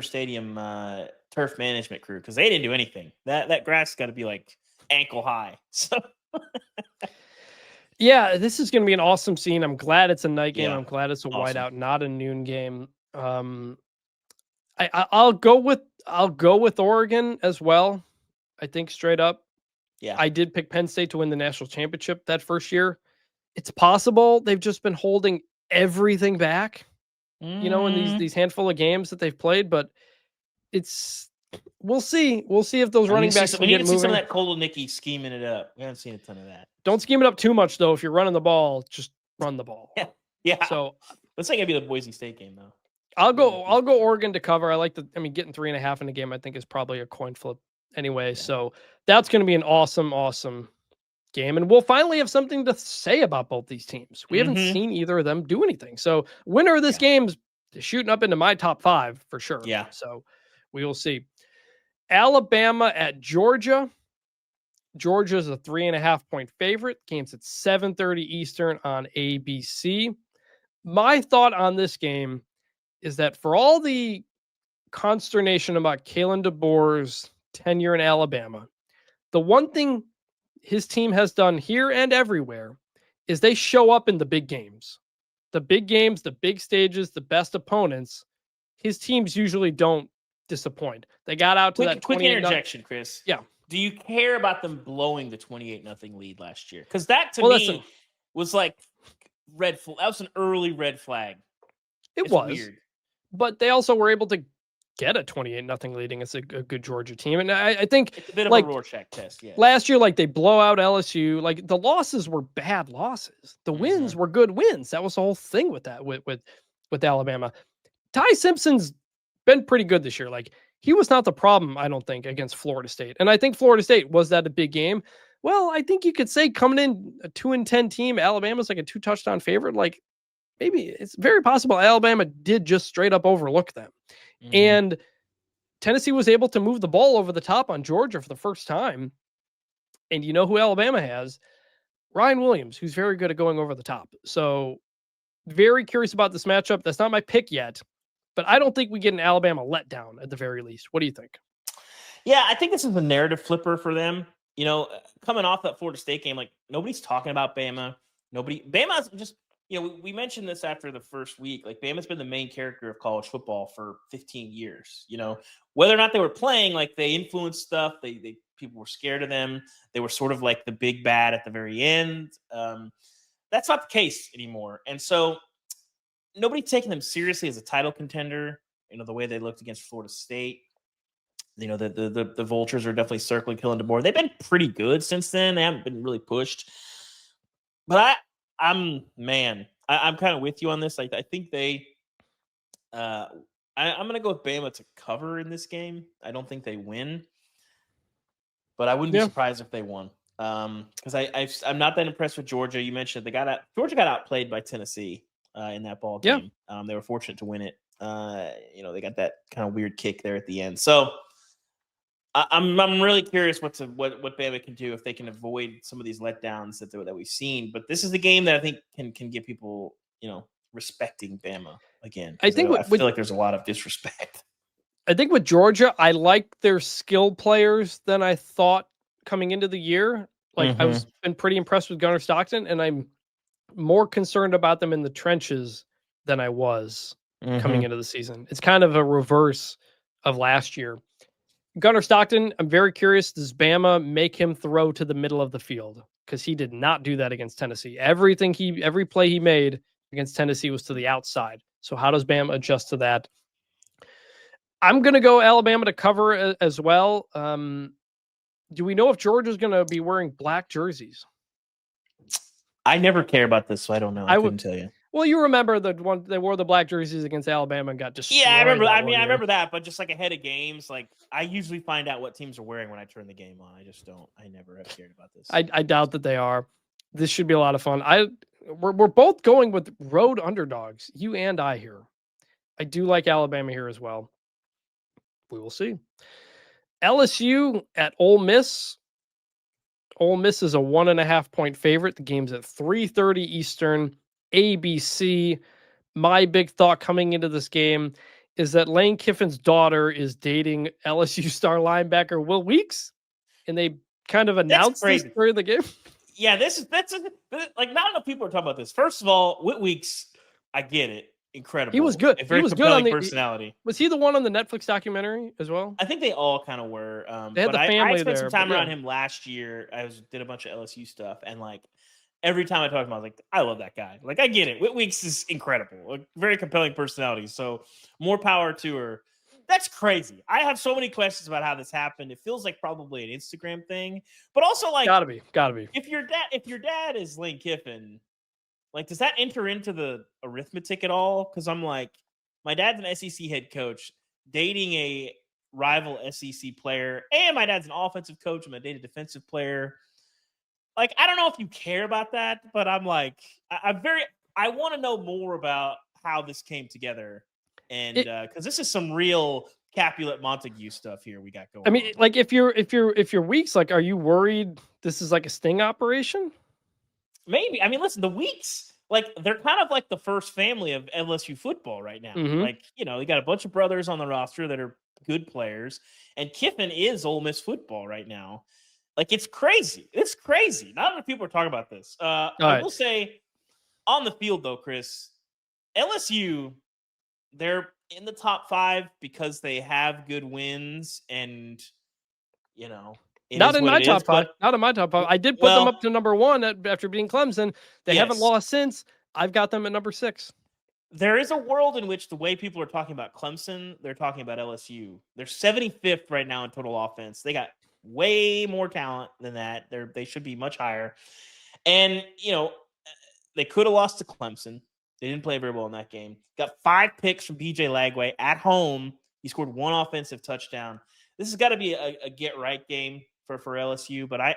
[SPEAKER 2] Stadium turf management crew, because they didn't do anything. That grass got to be like ankle high. So
[SPEAKER 1] yeah, this is going to be an awesome scene. I'm glad it's a night game.
[SPEAKER 2] Yeah.
[SPEAKER 1] I'm glad it's a whiteout, not a noon game. I'll go with Oregon as well. I think straight up.
[SPEAKER 2] Yeah.
[SPEAKER 1] I did pick Penn State to win the national championship that first year. It's possible they've just been holding everything back, in these handful of games that they've played, but we'll see. We'll see if those running backs
[SPEAKER 2] we need to see some of that Kolodnicki scheming it up. We haven't seen a ton of that.
[SPEAKER 1] Don't scheme it up too much though. If you're running the ball, just run the ball.
[SPEAKER 2] Yeah.
[SPEAKER 1] So
[SPEAKER 2] let's say it'd be the Boise State game though.
[SPEAKER 1] I'll go Oregon to cover. Getting 3.5 in the game, I think, is probably a coin flip anyway. Yeah. So that's going to be an awesome game. And we'll finally have something to say about both these teams. We haven't seen either of them do anything. So winner of this game's shooting up into my top 5 for sure.
[SPEAKER 2] Yeah.
[SPEAKER 1] So we will see. Alabama at Georgia. Georgia's a 3.5-point favorite. Game's at 7:30 Eastern on ABC. My thought on this game is that for all the consternation about Kalen DeBoer's tenure in Alabama, the one thing his team has done here and everywhere is they show up in the big games. The big games, the big stages, the best opponents, his teams usually don't disappoint. They got out to that
[SPEAKER 2] quick interjection, Chris.
[SPEAKER 1] Yeah.
[SPEAKER 2] Do you care about them blowing the 28-0 lead last year? Because that to me was like red flag. That was an early red flag.
[SPEAKER 1] It's was weird. But they also were able to get a 28-0 leading. It's a good Georgia team. And I think
[SPEAKER 2] it's a bit of a Rorschach test. Yeah.
[SPEAKER 1] Last year, they blow out LSU. The losses were bad losses. The wins were good wins. That was the whole thing with that, with Alabama. Ty Simpson's been pretty good this year. He was not the problem, I don't think, against Florida State. And I think Florida State, was that a big game? Well, I think you could say coming in a 2-10 team, Alabama's like a 2-touchdown favorite. Maybe it's very possible Alabama did just straight up overlook them. And Tennessee was able to move the ball over the top on Georgia for the first time. And you know who Alabama has? Ryan Williams, who's very good at going over the top. So very curious about this matchup. That's not my pick yet, but I don't think we get an Alabama letdown at the very least. What do you think?
[SPEAKER 2] Yeah, I think this is a narrative flipper for them. Coming off that Florida State game, nobody's talking about Bama. Bama's just, we mentioned this after the first week. Bama's been the main character of college football for 15 years. Whether or not they were playing, they influenced stuff. People were scared of them. They were sort of like the big bad at the very end. That's not the case anymore. And so nobody's taking them seriously as a title contender. The way they looked against Florida State. The Vultures are definitely circling Kalen DeBoer. They've been pretty good since then. They haven't been really pushed. But I'm kind of with you on this. I think they I I'm going to go with Bama to cover in this game. I don't think they win, but I wouldn't be surprised if they won. Because I'm not that impressed with Georgia. You mentioned Georgia got outplayed by Tennessee in that ball game. They were fortunate to win it. They got that kind of weird kick there at the end. So I'm really curious what Bama can do if they can avoid some of these letdowns that we've seen. But this is the game that I think can get people respecting Bama again. I feel like there's a lot of disrespect.
[SPEAKER 1] I think with Georgia, I like their skill players than I thought coming into the year. Like been pretty impressed with Gunnar Stockton, and I'm more concerned about them in the trenches than I was coming into the season. It's kind of a reverse of last year. Gunnar Stockton, I'm very curious, does Bama make him throw to the middle of the field? Because he did not do that against Tennessee. Every play he made against Tennessee was to the outside. So how does Bama adjust to that? I'm going to go Alabama to cover as well. Do we know if Georgia's going to be wearing black jerseys?
[SPEAKER 2] I never care about this, so I don't know. I couldn't tell you.
[SPEAKER 1] Well, you remember the one they wore the black jerseys against Alabama and got destroyed.
[SPEAKER 2] Yeah, I remember. I remember that, but just like ahead of games, like I usually find out what teams are wearing when I turn the game on. I just don't. I never have cared about this.
[SPEAKER 1] I doubt that they are. This should be a lot of fun. We're both going with road underdogs. You and I here. I do like Alabama here as well. We will see. LSU at Ole Miss. Ole Miss is a 1.5 point favorite. The game's at 3:30 Eastern, ABC. My big thought coming into this game is that Lane Kiffin's daughter is dating LSU star linebacker Will Weeks, and they kind of announced this during the game.
[SPEAKER 2] Yeah, that's like not enough people are talking about this. First of all, Whit Weeks, I get it. Incredible.
[SPEAKER 1] He was good.
[SPEAKER 2] A very compelling personality.
[SPEAKER 1] Was he the one on the Netflix documentary as well?
[SPEAKER 2] I think they all kind of were.
[SPEAKER 1] They had the family
[SPEAKER 2] I spent
[SPEAKER 1] there,
[SPEAKER 2] some time around him last year. Did a bunch of LSU stuff, and like every time I talked to him, I was like, I love that guy. Like I get it. Whit Weeks is incredible. A very compelling personality. So more power to her. That's crazy. I have so many questions about how this happened. It feels like probably an Instagram thing, but also like
[SPEAKER 1] gotta be.
[SPEAKER 2] If your dad is Lane Kiffin. Like, does that enter into the arithmetic at all? Because I'm like, my dad's an SEC head coach, dating a rival SEC player, and my dad's an offensive coach, and I dated a defensive player. Like, I don't know if you care about that, but I'm like, I want to know more about how this came together, and because this is some real Capulet Montague stuff here we got going.
[SPEAKER 1] I mean, on. Like, if you're Weeks, like, are you worried this is like a sting operation?
[SPEAKER 2] Maybe. I mean, listen, the Weeks, like, they're kind of like the first family of LSU football right now. Like, you got a bunch of brothers on the roster that are good players, and Kiffin is Ole Miss football right now. Like, it's crazy. It's crazy. Not enough people are talking about this. I will say, on the field, though, Chris, LSU, they're in the top 5 because they have good wins and,
[SPEAKER 1] Not in my top 5. Not in my top 5. I did put them up to number 1 after beating Clemson. They haven't lost since. I've got them at number 6.
[SPEAKER 2] There is a world in which the way people are talking about Clemson, they're talking about LSU. They're 75th right now in total offense. They got way more talent than that. They should be much higher. And, they could have lost to Clemson. They didn't play very well in that game. Got 5 picks from BJ Lagway at home. He scored 1 offensive touchdown. This has got to be a get-right game for LSU, but I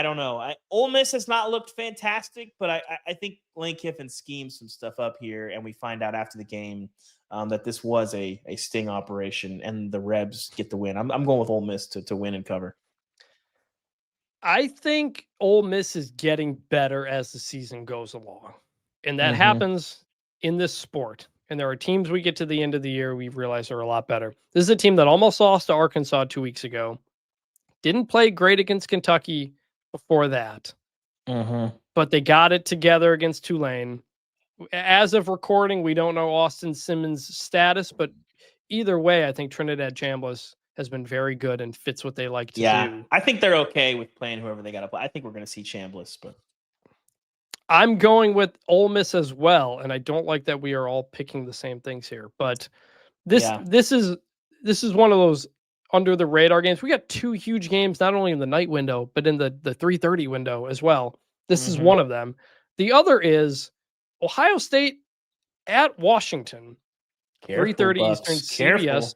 [SPEAKER 2] don't know. Ole Miss has not looked fantastic, but I think Lane Kiffin schemes some stuff up here, and we find out after the game that this was a sting operation, and the Rebs get the win. I'm going with Ole Miss to win and cover.
[SPEAKER 1] I think Ole Miss is getting better as the season goes along, and that happens in this sport. And there are teams we get to the end of the year we realize are a lot better. This is a team that almost lost to Arkansas 2 weeks ago. Didn't play great against Kentucky before that. But they got it together against Tulane. As of recording, we don't know Austin Simmons' status, but either way, I think Trinidad Chambliss has been very good and fits what they like to do.
[SPEAKER 2] I think they're okay with playing whoever they got to play. I think we're going to see Chambliss, but
[SPEAKER 1] I'm going with Ole Miss as well, and I don't like that we are all picking the same things here. But this is one of those under the radar games. We got 2 huge games, not only in the night window, but in the 3:30 window as well. This is one of them. The other is Ohio State at Washington. 3:30 Eastern, CBS.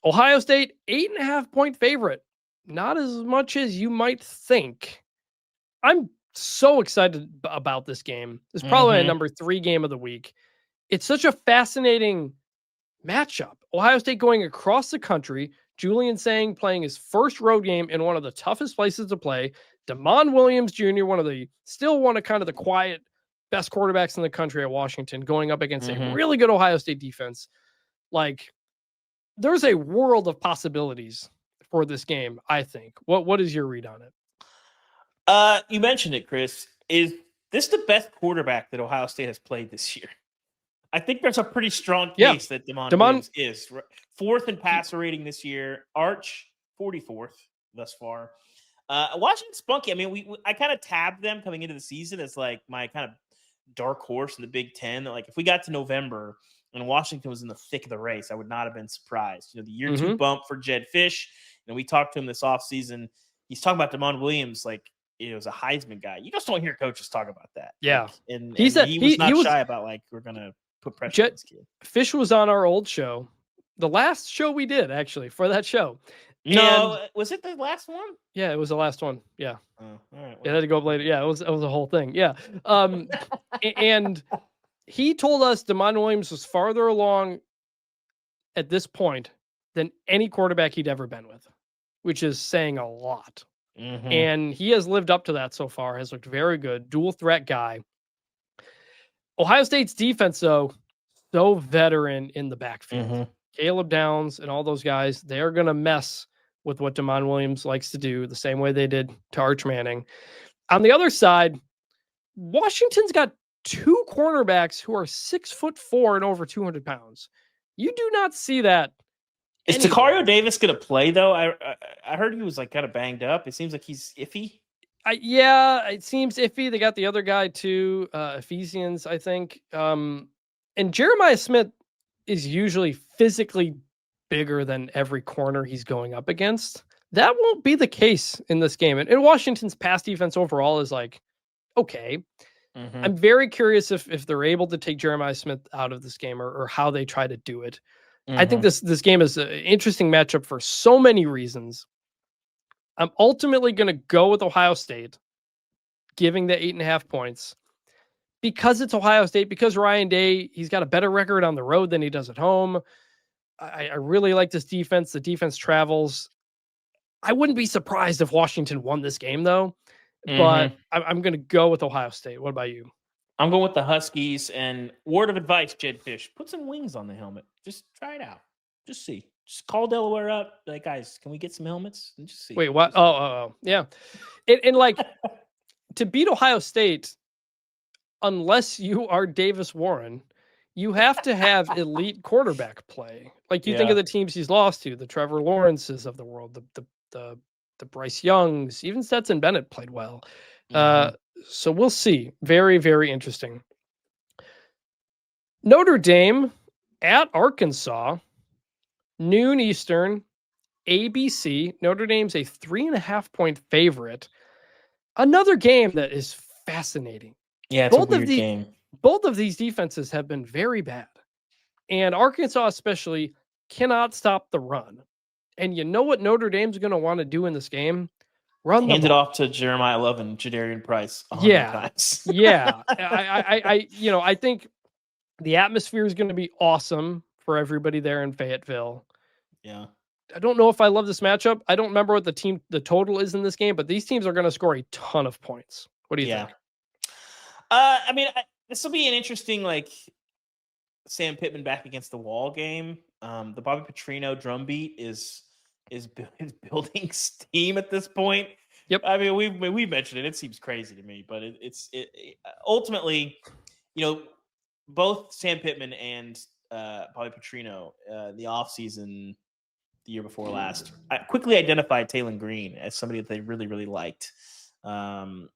[SPEAKER 1] Ohio State, 8.5-point favorite. Not as much as you might think. I'm so excited about this game. It's probably a number 3 game of the week. It's such a fascinating matchup. Ohio State going across the country. Julian Sang playing his first road game in one of the toughest places to play. Damon Williams Jr., one of the quiet best quarterbacks in the country at Washington, going up against a really good Ohio State defense. Like, there's a world of possibilities for this game, I think. What is your read on it?
[SPEAKER 2] You mentioned it, Chris. Is this the best quarterback that Ohio State has played this year? I think there's a pretty strong case that Damon Williams is. 4th in passer rating this year. Arch, 44th thus far. Washington's spunky. I mean, I kind of tabbed them coming into the season as like my kind of dark horse in the Big Ten. Like, if we got to November and Washington was in the thick of the race, I would not have been surprised. The year 2 bump for Jed Fish. We talked to him this offseason. He's talking about Damon Williams like it was a Heisman guy. You just don't hear coaches talk about that.
[SPEAKER 1] Yeah.
[SPEAKER 2] Like, he was shy about like, we're going to put pressure on this kid.
[SPEAKER 1] Fish was on our old show. The last show we did, actually, for that show.
[SPEAKER 2] No, was it the last one?
[SPEAKER 1] Yeah, it was the last one. Yeah.
[SPEAKER 2] Oh, all right.
[SPEAKER 1] It had to go up later. Yeah, it was a whole thing. Yeah. And he told us Damon Williams was farther along at this point than any quarterback he'd ever been with, which is saying a lot. And he has lived up to that so far, has looked very good. Dual threat guy. Ohio State's defense, though, so veteran in the backfield. Caleb Downs and all those guys, they're going to mess with what Damon Williams likes to do the same way they did to Arch Manning. On the other side, Washington's got 2 cornerbacks who are 6'4" and over 200 pounds. You do not see that.
[SPEAKER 2] Is Tacario Davis going to play, though? I heard he was like kind of banged up. It seems like he's iffy.
[SPEAKER 1] Yeah, it seems iffy. They got the other guy too, Ephesians, I think. And Jeremiah Smith is usually physically bigger than every corner he's going up against. That won't be the case in this game. And Washington's pass defense overall is like, okay. I'm very curious if they're able to take Jeremiah Smith out of this game or how they try to do it. I think this game is an interesting matchup for so many reasons. I'm ultimately going to go with Ohio State, giving the 8.5 points because it's Ohio State, because Ryan Day, he's got a better record on the road than he does at home. I really like this defense. The defense travels. I wouldn't be surprised if Washington won this game, though, but I'm going to go with Ohio State. What about you?
[SPEAKER 2] I'm going with the Huskies, and word of advice, Jed Fish, put some wings on the helmet. Just try it out. Just see. Just call Delaware up. Like, guys, can we get some helmets? And just see.
[SPEAKER 1] Wait, what? Oh, yeah. And like, to beat Ohio State, unless you are Davis Warren, you have to have elite quarterback play. Like, you think of the teams he's lost to, the Trevor Lawrences of the world, the Bryce Youngs, even Stetson Bennett played well. So we'll see. Very, very interesting. Notre Dame at Arkansas, noon Eastern, ABC. Notre Dame's a 3.5-point favorite. Another game that is fascinating.
[SPEAKER 2] Yeah, it's a weird game.
[SPEAKER 1] Both of these defenses have been very bad. And Arkansas especially cannot stop the run. And you know what Notre Dame's going to want to do in this game?
[SPEAKER 2] Hand it off to Jeremiah Love and Jadarian Price.
[SPEAKER 1] Times. Yeah. I think the atmosphere is going to be awesome for everybody there in Fayetteville.
[SPEAKER 2] Yeah.
[SPEAKER 1] I don't know if I love this matchup. I don't remember what the total is in this game, but these teams are going to score a ton of points. What do you think?
[SPEAKER 2] This will be an interesting, like, Sam Pittman back against the wall game. The Bobby Petrino drumbeat is building steam at this point.
[SPEAKER 1] Yep.
[SPEAKER 2] I mean, we mentioned it. It seems crazy to me, but it ultimately, both Sam Pittman and Bobby Petrino, the offseason, the year before last, I quickly identified Taylon Green as somebody that they really, really liked, and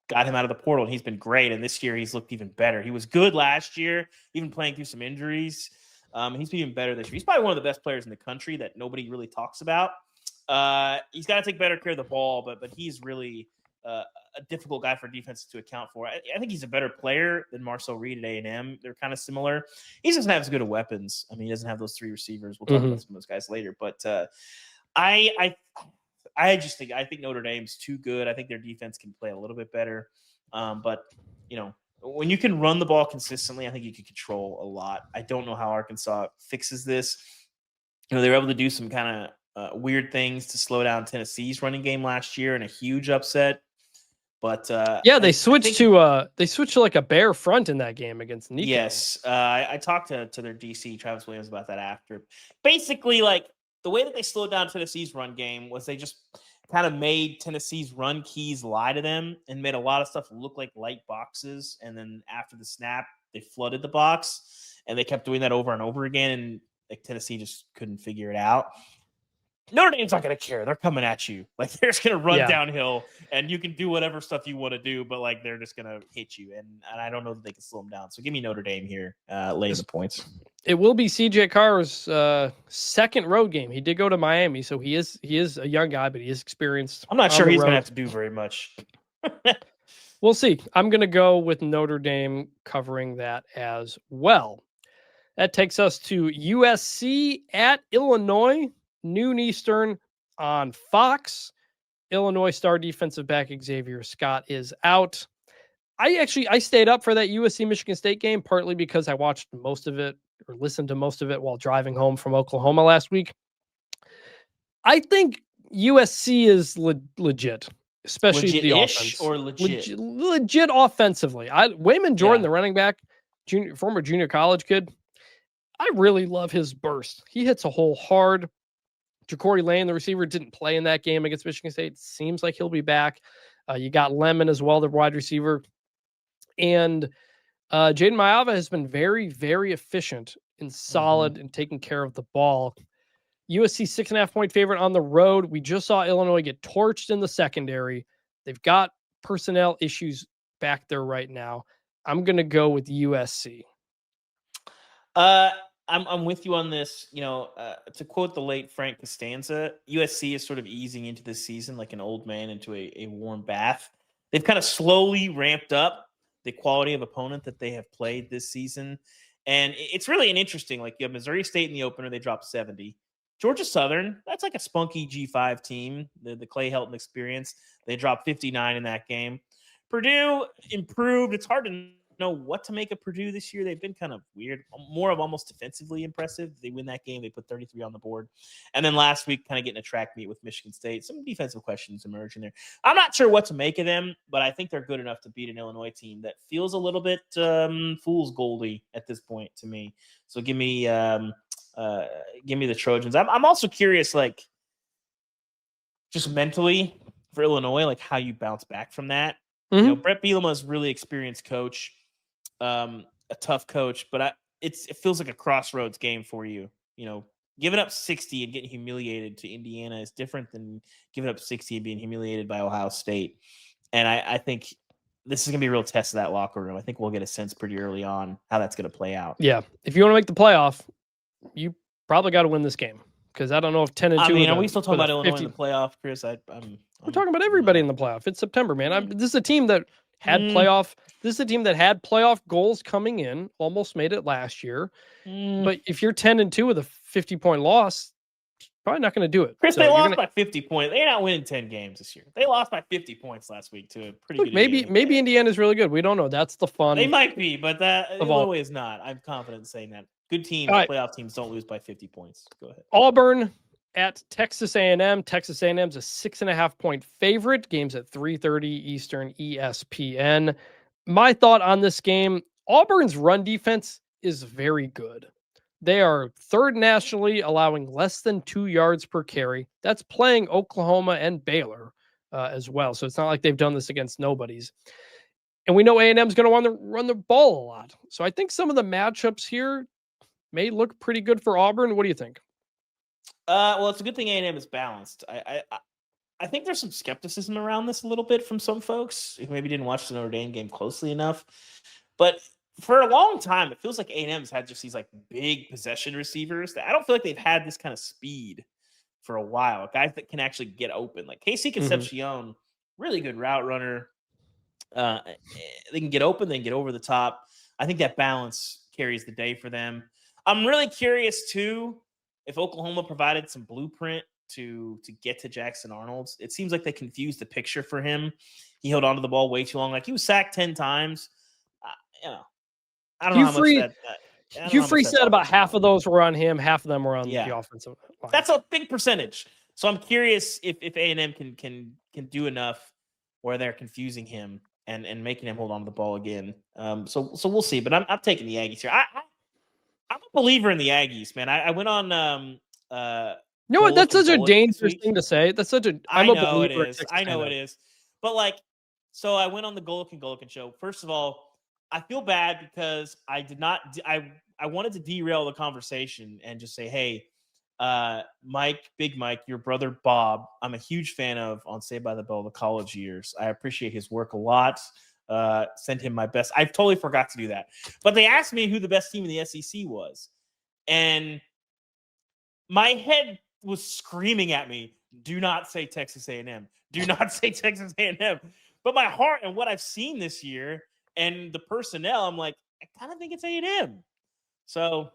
[SPEAKER 2] got him out of the portal. And he's been great. And this year he's looked even better. He was good last year, even playing through some injuries. He's been even better this year. He's probably one of the best players in the country that nobody really talks about. He's got to take better care of the ball, but he's really a difficult guy for defense to account for. I think he's a better player than Marcel Reed at A&M. They're kind of similar. He doesn't have as good of weapons. I mean, he doesn't have those 3 receivers. We'll talk about some of those guys later. But I think Notre Dame's too good. I think their defense can play a little bit better. But when you can run the ball consistently, I think you can control a lot. I don't know how Arkansas fixes this. They were able to do some kind of weird things to slow down Tennessee's running game last year in a huge upset. But
[SPEAKER 1] they switched to like a bare front in that game against Nico.
[SPEAKER 2] Yes, I talked to their DC Travis Williams about that after. Basically, like the way that they slowed down Tennessee's run game was they just kind of made Tennessee's run keys lie to them and made a lot of stuff look like light boxes. And then after the snap, they flooded the box, and they kept doing that over and over again. And like Tennessee just couldn't figure it out. Notre Dame's not going to care. They're coming at you. Like, they're just going to run downhill, and you can do whatever stuff you want to do, but, like, they're just going to hit you. And I don't know that they can slow them down. So give me Notre Dame here, laying the points.
[SPEAKER 1] It will be CJ Carr's second road game. He did go to Miami, so he is a young guy, but he is experienced.
[SPEAKER 2] I'm not sure he's going to have to do very much.
[SPEAKER 1] We'll see. I'm going to go with Notre Dame covering that as well. That takes us to USC at Illinois. Noon Eastern on Fox. Illinois star defensive back Xavier Scott is out. I stayed up for that USC Michigan State game, partly because I watched most of it or listened to most of it while driving home from Oklahoma last week. I think USC is legit, especially the offense.
[SPEAKER 2] Or legit?
[SPEAKER 1] Legit offensively. Wayman Jordan, the running back, former junior college kid, I really love his burst. He hits a hole hard. Ja'Cory Lane, the receiver, didn't play in that game against Michigan State. Seems like he'll be back. You got Lemon as well, the wide receiver. And Jaden Mayava has been very, very efficient and solid in taking care of the ball. USC 6.5-point favorite on the road. We just saw Illinois get torched in the secondary. They've got personnel issues back there right now. I'm going to go with USC.
[SPEAKER 2] I'm with you on this. To quote the late Frank Costanza, USC is sort of easing into this season like an old man into a warm bath. They've kind of slowly ramped up the quality of opponent that they have played this season. And it's really interesting. Like, you have Missouri State in the opener, they dropped 70. Georgia Southern, that's like a spunky G5 team, the Clay Helton experience. They dropped 59 in that game. Purdue improved. It's hard to know what to make of Purdue this year. They've been kind of weird, more of almost defensively impressive. They win that game, they put 33 on the board. And then last week, kind of getting a track meet with Michigan State. Some defensive questions emerge in there. I'm not sure what to make of them, but I think they're good enough to beat an Illinois team that feels a little bit fool's goldy at this point to me. So give me the Trojans. I'm also curious, like, just mentally for Illinois, like how you bounce back from that. Brett Bielema is a really experienced coach. A tough coach, but it feels like a crossroads game for you. Giving up 60 and getting humiliated to Indiana is different than giving up 60 and being humiliated by Ohio State. And I think this is going to be a real test of that locker room. I think we'll get a sense pretty early on how that's going to play out.
[SPEAKER 1] Yeah. If you want to make the playoff, you probably got to win this game. Because I don't know if 10-2.
[SPEAKER 2] I mean, are we still talking about Illinois in the playoff, Chris? We're
[SPEAKER 1] talking about everybody in the playoff. It's September, man. This is a team that had playoff. This is a team that had playoff goals coming in. Almost made it last year. But if you're 10-2 with a 50-point loss, probably not going to do it.
[SPEAKER 2] Chris, they lost by 50 points. They're not winning 10 games this year. They lost by 50 points last week to a pretty good.
[SPEAKER 1] Maybe Indiana's really good. We don't know. That's the fun.
[SPEAKER 2] They might be, but that Illinois is not. I'm confident in saying that. Good teams, playoff teams don't lose by 50 points. Go ahead.
[SPEAKER 1] Auburn at Texas A&M. Texas A&M's a 6.5-point favorite. Game's at 3:30 Eastern ESPN. My thought on this game, Auburn's run defense is very good. They are third nationally, allowing less than 2 yards per carry. That's playing Oklahoma and Baylor as well. So it's not like they've done this against nobodies. And we know A&M's going to want to run the ball a lot. So I think some of the matchups here may look pretty good for Auburn. What do you think?
[SPEAKER 2] Well, it's a good thing A&M is balanced. I think there's some skepticism around this a little bit from some folks who maybe didn't watch the Notre Dame game closely enough. But for a long time, it feels like A&M's had just these like big possession receivers that I don't feel like they've had this kind of speed for a while. Guys that can actually get open. Like Casey Concepcion really good route runner. They can get open, they can get over the top. I think that balance carries the day for them. I'm really curious too if Oklahoma provided some blueprint to get to Jackson Arnold. It seems like they confused the picture for him. He held onto the ball way too long. Like he was sacked 10 times. I don't know how much that.
[SPEAKER 1] Hugh Freeze said about half of those were on him, half of them were on the offensive line.
[SPEAKER 2] That's a big percentage. So I'm curious if A&M can do enough where they're confusing him and making him hold on to the ball again. So we'll see. But I'm taking the Aggies here. I'm a believer in the Aggies, man. I went on.
[SPEAKER 1] You know what? That's such a dangerous thing to say. That's such a.
[SPEAKER 2] I know it is. I know it is. But so I went on the Golic show. First of all, I feel bad because I did not. I wanted to derail the conversation and just say, hey, Big Mike, your brother Bob, I'm a huge fan of on Saved by the Bell the college years. I appreciate his work a lot. Send him my best. I totally forgot to do that. But they asked me who the best team in the SEC was. And my head was screaming at me, do not say Texas A&M. Do not say Texas A&M. But my heart and what I've seen this year and the personnel, I'm like, I kind of think it's A&M. So,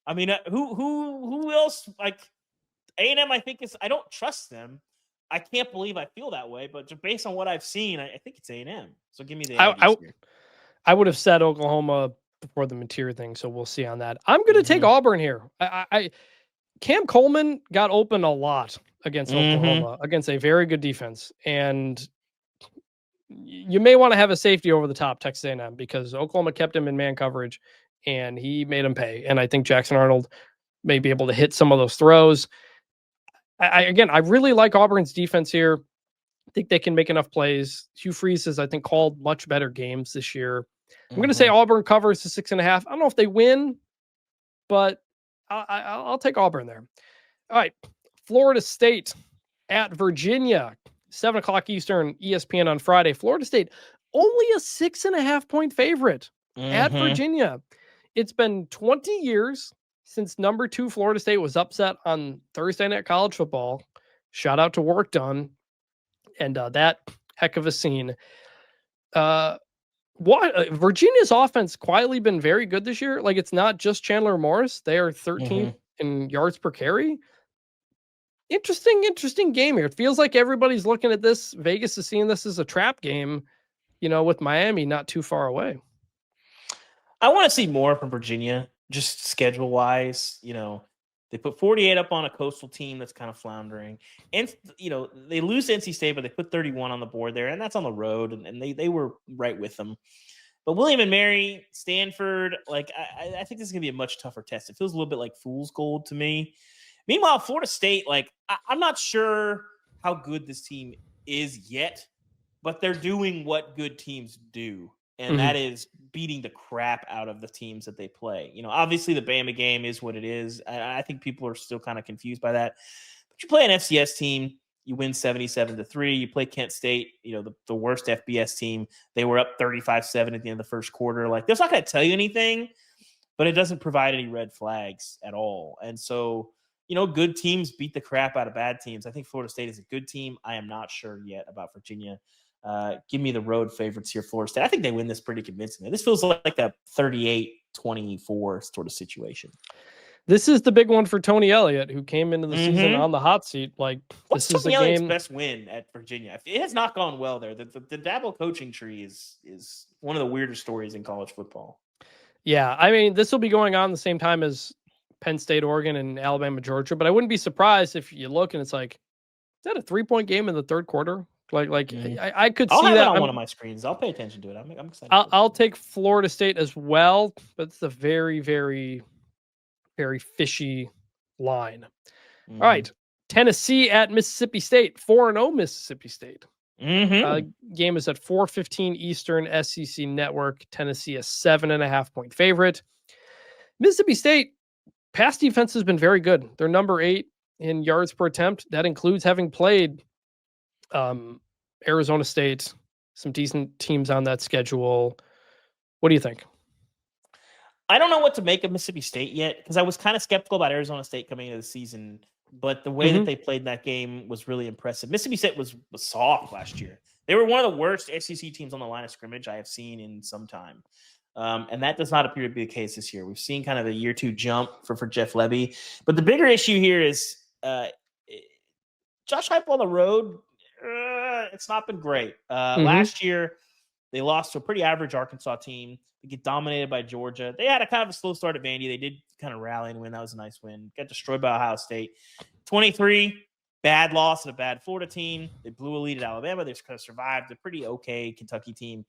[SPEAKER 2] I mean, who else? Like A&M, I think I don't trust them. I can't believe I feel that way, but just based on what I've seen, I think it's A&M. So give me the Aggies here.
[SPEAKER 1] I would have said Oklahoma before the material thing, so we'll see on that. I'm going to take Auburn here. Cam Coleman got open a lot against Oklahoma, against a very good defense, and you may want to have a safety over the top, Texas A&M, because Oklahoma kept him in man coverage, and he made him pay. And I think Jackson Arnold may be able to hit some of those throws. I really like Auburn's defense here. I think they can make enough plays. Hugh Freeze has, I think, called much better games this year. I'm going to say Auburn covers the 6.5. I don't know if they win, but I'll take Auburn there. All right. Florida State at Virginia, 7:00 Eastern, ESPN on Friday. Florida State, only a 6.5 point favorite at Virginia. It's been 20 years since number 2 Florida State was upset on Thursday Night College Football. Shout out to Work Done. And that heck of a scene. Virginia's offense quietly been very good this year. Like, it's not just Chandler Morris. They are 13th in yards per carry. Interesting game here. It feels like everybody's looking at this. Vegas is seeing this as a trap game, with Miami not too far away.
[SPEAKER 2] I want to see more from Virginia, just schedule wise. They put 48 up on a coastal team that's kind of floundering. And, they lose to NC State, but they put 31 on the board there, and that's on the road, and they were right with them. But William and Mary, Stanford, I think this is going to be a much tougher test. It feels a little bit like fool's gold to me. Meanwhile, Florida State, I'm not sure how good this team is yet, but they're doing what good teams do. And that is beating the crap out of the teams that they play. Obviously the Bama game is what it is. I think people are still kind of confused by that. But you play an FCS team, you win 77-3. You play Kent State, the worst FBS team. They were up 35-7 at the end of the first quarter. That's not going to tell you anything, but it doesn't provide any red flags at all. And so, good teams beat the crap out of bad teams. I think Florida State is a good team. I am not sure yet about Virginia. Give me the road favorites here, Florida State. I think they win this pretty convincingly. This feels like a 38-24 sort of situation.
[SPEAKER 1] This is the big one for Tony Elliott, who came into the season on the hot seat.
[SPEAKER 2] What's Tony Elliott's best win at Virginia? It has not gone well there. The Dabo coaching tree is one of the weirder stories in college football.
[SPEAKER 1] Yeah, I mean, this will be going on the same time as Penn State, Oregon, and Alabama, Georgia. But I wouldn't be surprised if you look and it's like, is that a 3-point game in the third quarter? I could see that
[SPEAKER 2] on one of my screens. I'll pay attention to it. I'm excited.
[SPEAKER 1] I'll take Florida State as well, but it's a very, very, very fishy line. All right, Tennessee at Mississippi State, 4-0 Mississippi State. Game is at 4:15 Eastern, SEC Network. Tennessee a 7.5 point favorite. Mississippi State pass defense has been very good. They're number 8 in yards per attempt. That includes having played Arizona State, some decent teams on that schedule. What do you think?
[SPEAKER 2] I don't know what to make of Mississippi State yet, because I was kind of skeptical about Arizona State coming into the season, but the way that they played that game was really impressive. Mississippi State was soft last year. They were one of the worst SEC teams on the line of scrimmage I have seen in some time. And that does not appear to be the case this year. We've seen kind of a year two jump for Jeff Lebby. But the bigger issue here is Josh Heupel on the road. It's not been great. Last year, they lost to a pretty average Arkansas team. They get dominated by Georgia. They had a kind of a slow start at Vandy. They did kind of rally and win. That was a nice win. Got destroyed by Ohio State. 23, bad loss to a bad Florida team. They blew a lead at Alabama. They kind of survived a pretty okay Kentucky team.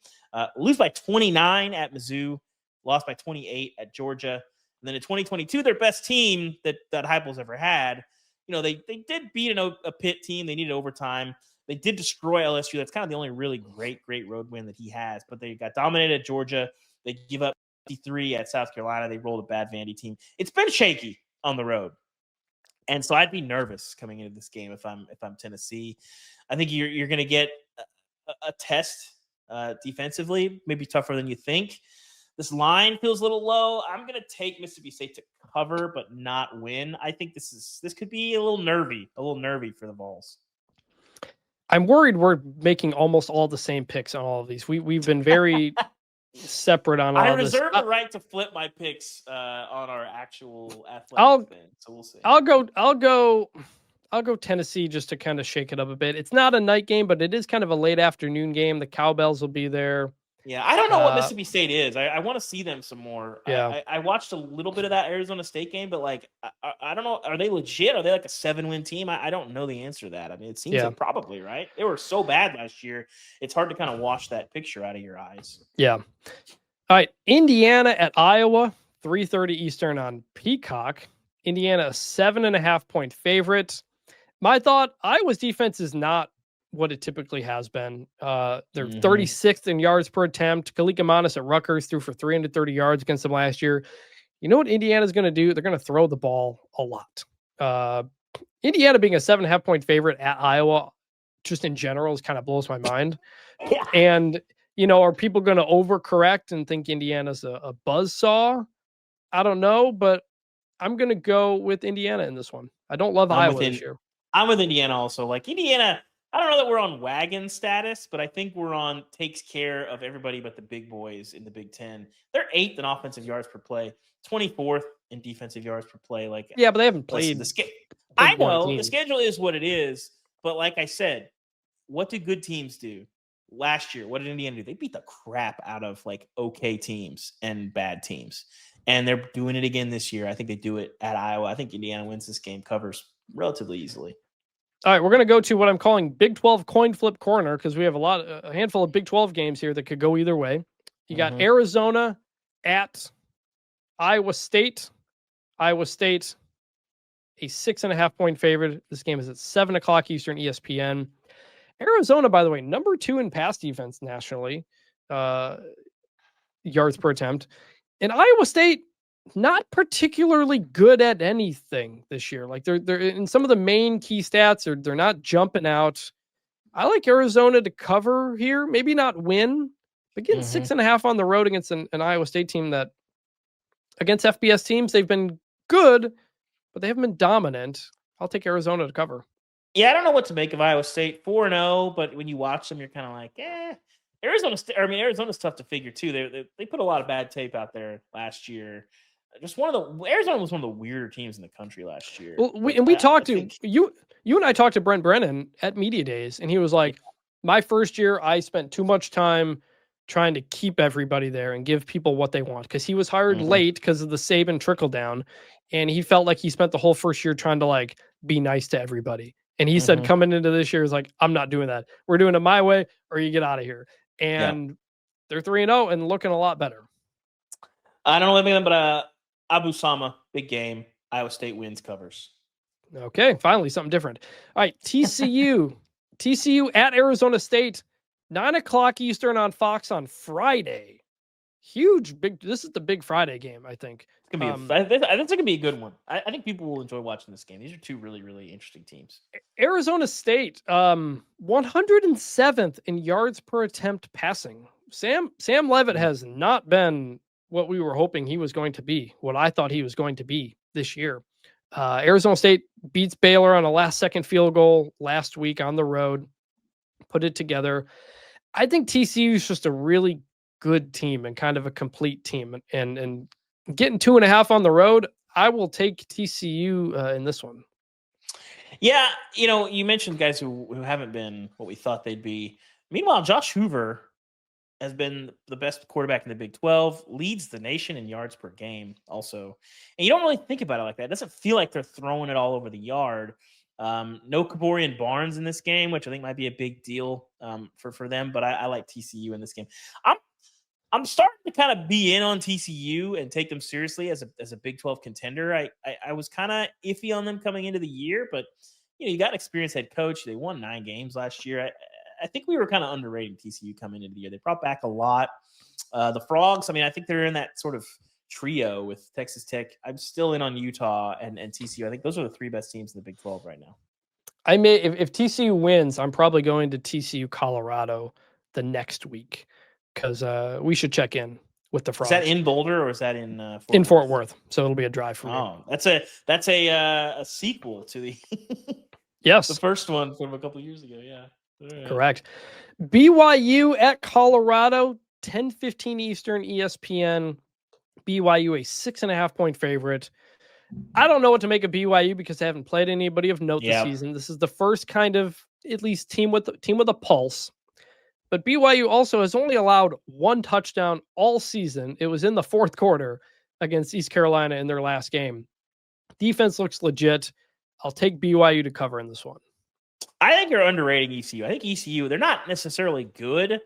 [SPEAKER 2] Lose by 29 at Mizzou. Lost by 28 at Georgia. And then in 2022, their best team that Heupel's ever had. They did beat a Pitt team. They needed overtime. They did destroy LSU. That's kind of the only really great road win that he has. But they got dominated at Georgia. They give up 53 at South Carolina. They rolled a bad Vandy team. It's been shaky on the road. And so I'd be nervous coming into this game if I'm Tennessee. I think you're going to get a test defensively, maybe tougher than you think. This line feels a little low. I'm going to take Mississippi State to cover but not win. I think this could be a little nervy for the Vols.
[SPEAKER 1] I'm worried we're making almost all the same picks on all of these. We've been very separate on all
[SPEAKER 2] I
[SPEAKER 1] this.
[SPEAKER 2] reserve the right to flip my picks on our actual athletic thing, so we'll see.
[SPEAKER 1] I'll go Tennessee just to kind of shake it up a bit. It's not a night game, but it is kind of a late afternoon game. The Cowbells will be there.
[SPEAKER 2] Yeah, I don't know what Mississippi State is. I want to see them some more.
[SPEAKER 1] Yeah.
[SPEAKER 2] I watched a little bit of that Arizona State game, but I don't know. Are they legit? Are they like a 7-win team? I don't know the answer to that. I mean, it seems like probably, right? They were so bad last year. It's hard to kind of wash that picture out of your eyes.
[SPEAKER 1] Yeah. All right. Indiana at Iowa, 3:30 Eastern on Peacock. Indiana, a 7.5-point favorite. My thought, Iowa's defense is not what it typically has been. They're 36th in yards per attempt. Kalika Manis at Rutgers threw for 330 yards against them last year. You know what Indiana's going to do? They're going to throw the ball a lot. Indiana being a 7.5-point favorite at Iowa, just in general, is kind of blows my mind.
[SPEAKER 2] Yeah.
[SPEAKER 1] And, are people going to overcorrect and think Indiana's a buzzsaw? I don't know, but I'm going to go with Indiana in this one. I don't love Iowa this year.
[SPEAKER 2] I'm with Indiana also. Like Indiana, I don't know that we're on wagon status, but I think we're on takes care of everybody but the big boys in the Big Ten. They're 8th in offensive yards per play, 24th in defensive yards per play.
[SPEAKER 1] But they haven't played.
[SPEAKER 2] I know the schedule is what it is, but like I said, what do good teams do? Last year, what did Indiana do? They beat the crap out of okay teams and bad teams, and they're doing it again this year. I think they do it at Iowa. I think Indiana wins this game, covers relatively easily.
[SPEAKER 1] All right, we're going to go to what I'm calling Big 12 coin flip corner because we have a handful of Big 12 games here that could go either way. You got Arizona at Iowa State. Iowa State, a 6.5-point favorite. This game is at 7:00 Eastern, ESPN. Arizona, by the way, number 2 in pass defense nationally, yards per attempt. And Iowa State, not particularly good at anything this year. They're in some of the main key stats, they're not jumping out. I like Arizona to cover here, maybe not win, but getting 6.5 on the road against an Iowa State team that, against FBS teams, they've been good, but they haven't been dominant. I'll take Arizona to cover.
[SPEAKER 2] Yeah, I don't know what to make of Iowa State. 4-0, but when you watch them, you're kind of like, Arizona's tough to figure too. They put a lot of bad tape out there last year. Arizona was one of the weirder teams in the country last year.
[SPEAKER 1] Well, you and I talked to Brent Brennan at Media Days, and he was like, my first year, I spent too much time trying to keep everybody there and give people what they want, because he was hired late because of the Saban trickle down, and he felt like he spent the whole first year trying to be nice to everybody. And he said coming into this year is I'm not doing that. We're doing it my way, or you get out of here. And they're 3-0 and looking a lot better.
[SPEAKER 2] I don't know anything, but Abu Sama, big game. Iowa State wins, covers.
[SPEAKER 1] Okay, finally something different. All right, TCU. TCU at Arizona State, 9:00 Eastern on Fox on Friday. This is the big Friday game, I think.
[SPEAKER 2] It's gonna be. I think it's gonna be a good one. I think people will enjoy watching this game. These are two really, really interesting teams.
[SPEAKER 1] Arizona State, 107th in yards per attempt passing. Sam Leavitt has not been what we were hoping he was going to be, what I thought he was going to be this year. Arizona State beats Baylor on a last-second field goal last week on the road. put it together. I think TCU is just a really good team and kind of a complete team. And getting 2.5 on the road, I will take TCU in this one.
[SPEAKER 2] Yeah, you mentioned guys who haven't been what we thought they'd be. Meanwhile, Josh Hoover has been the best quarterback in the Big 12, leads the nation in yards per game also. And you don't really think about it like that. It doesn't feel like they're throwing it all over the yard. No Kaborian Barnes in this game, which I think might be a big deal for them, but I like TCU in this game. I'm starting to kind of be in on TCU and take them seriously as a Big 12 contender. I was kind of iffy on them coming into the year, but you got an experienced head coach. They won 9 games last year. I think we were kind of underrating TCU coming into the year. They brought back a lot. The Frogs, I think they're in that sort of trio with Texas Tech. I'm still in on Utah and TCU. I think those are the 3 best teams in the Big 12 right now.
[SPEAKER 1] If TCU wins, I'm probably going to TCU Colorado the next week because we should check in with the Frogs.
[SPEAKER 2] Is that in Boulder or is that in
[SPEAKER 1] Fort Worth? So it'll be a drive for me.
[SPEAKER 2] Oh, that's a sequel to the
[SPEAKER 1] yes,
[SPEAKER 2] the first one from a couple of years ago. Yeah. Right.
[SPEAKER 1] Correct. BYU at Colorado, 10:15 Eastern, ESPN. BYU a 6.5 point favorite. I don't know what to make of BYU because they haven't played anybody of note this season. This is the first kind of at least team with a pulse. But BYU also has only allowed 1 touchdown all season. It was in the 4th quarter against East Carolina in their last game. Defense looks legit. I'll take BYU to cover in this one.
[SPEAKER 2] I think you're underrating ECU. I think ECU, they're not necessarily good,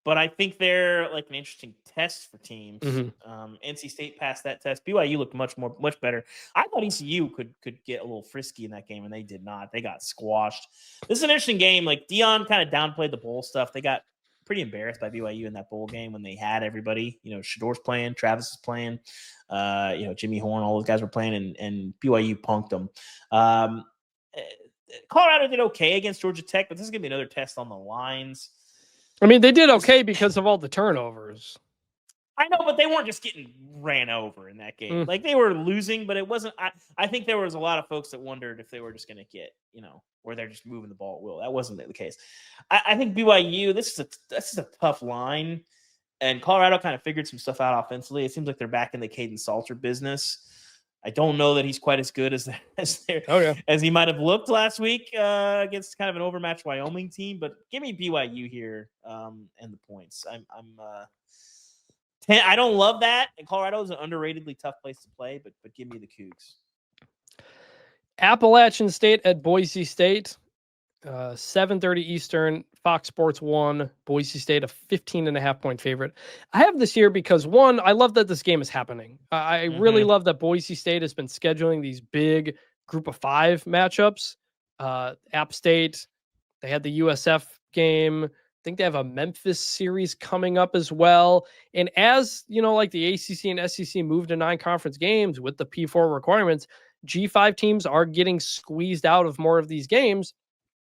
[SPEAKER 2] but I think they're like an interesting test for teams.
[SPEAKER 1] Mm-hmm.
[SPEAKER 2] NC State passed that test. BYU looked much better. I thought ECU could get a little frisky in that game, and they did not. They got squashed. This is an interesting game. Like Dion kind of downplayed the bowl stuff. They got pretty embarrassed by BYU in that bowl game when they had everybody. Shador's playing, Travis is playing, Jimmy Horn, all those guys were playing, and BYU punked them. Colorado did okay against Georgia Tech, but this is going to be another test on the lines.
[SPEAKER 1] They did okay because of all the turnovers.
[SPEAKER 2] I know, but they weren't just getting ran over in that game. Like they were losing, but it wasn't. I think there was a lot of folks that wondered if they were just going to get, where they're just moving the ball at will. That wasn't the case. I think BYU, this is a tough line, and Colorado kind of figured some stuff out offensively. It seems like they're back in the Caden Salter business. I don't know that he's quite as good as he might have looked last week against kind of an overmatched Wyoming team. But give me BYU here and the points. I don't love that. And Colorado is an underratedly tough place to play, but give me the Cougs.
[SPEAKER 1] Appalachian State at Boise State, 7:30 Eastern, Fox Sports 1, Boise State, a 15.5 point favorite. I have this here because, one, I love that this game is happening. I really love that Boise State has been scheduling these big group of 5 matchups. App State, they had the USF game. I think they have a Memphis series coming up as well. And as, like the ACC and SEC move to 9 conference games with the P4 requirements, G5 teams are getting squeezed out of more of these games.